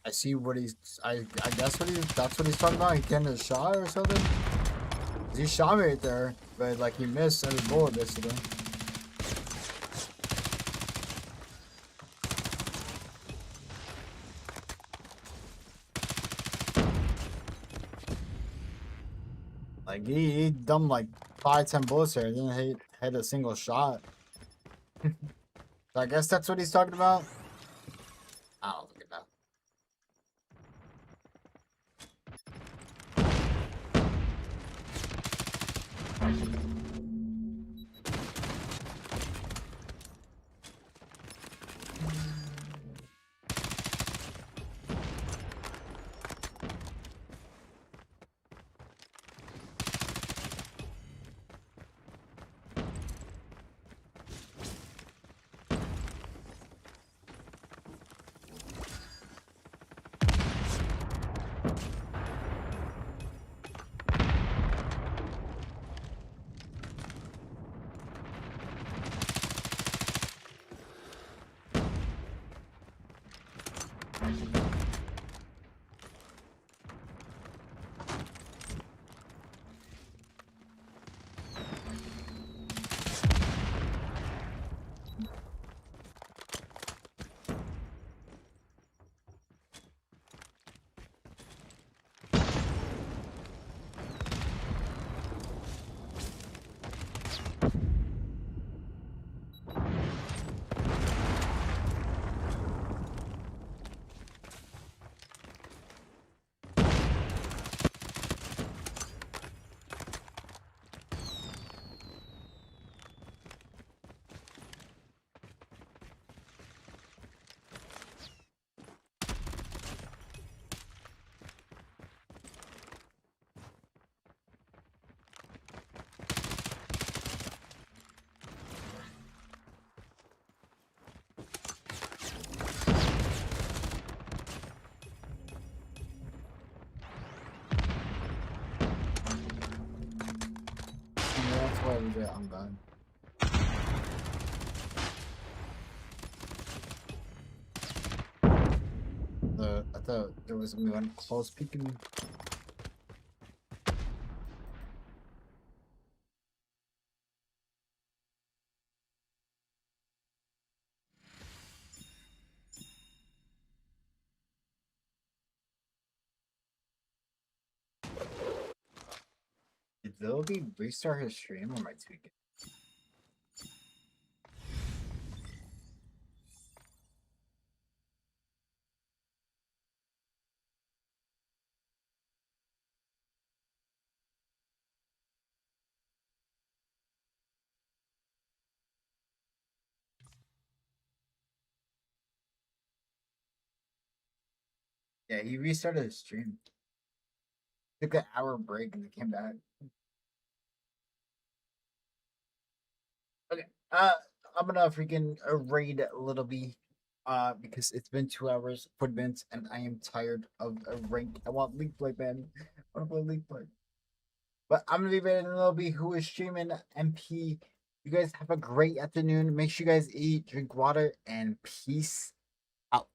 I see what he's. I guess that's what he's talking about. He getting a shot or something. He shot me right there, but like he missed every bullet basically. Like he dumped like 5-10 bullets there. Didn't hit a single shot. So I guess that's what he's talking about. I don't think about. Yeah, that's why we get on gun. I thought there was one close peeking. Did Willoughby restart his stream or am I tweaking? Yeah, he restarted his stream. Took an hour break and then came back. Okay. I'm gonna freaking raid a little bit. Because it's been 2 hours, 40 minutes, and I am tired of a rank. I want League Play, man. I want to play League Play. But I'm gonna leave it in a little bit. Who is streaming MP? You guys have a great afternoon. Make sure you guys eat, drink water, and peace out.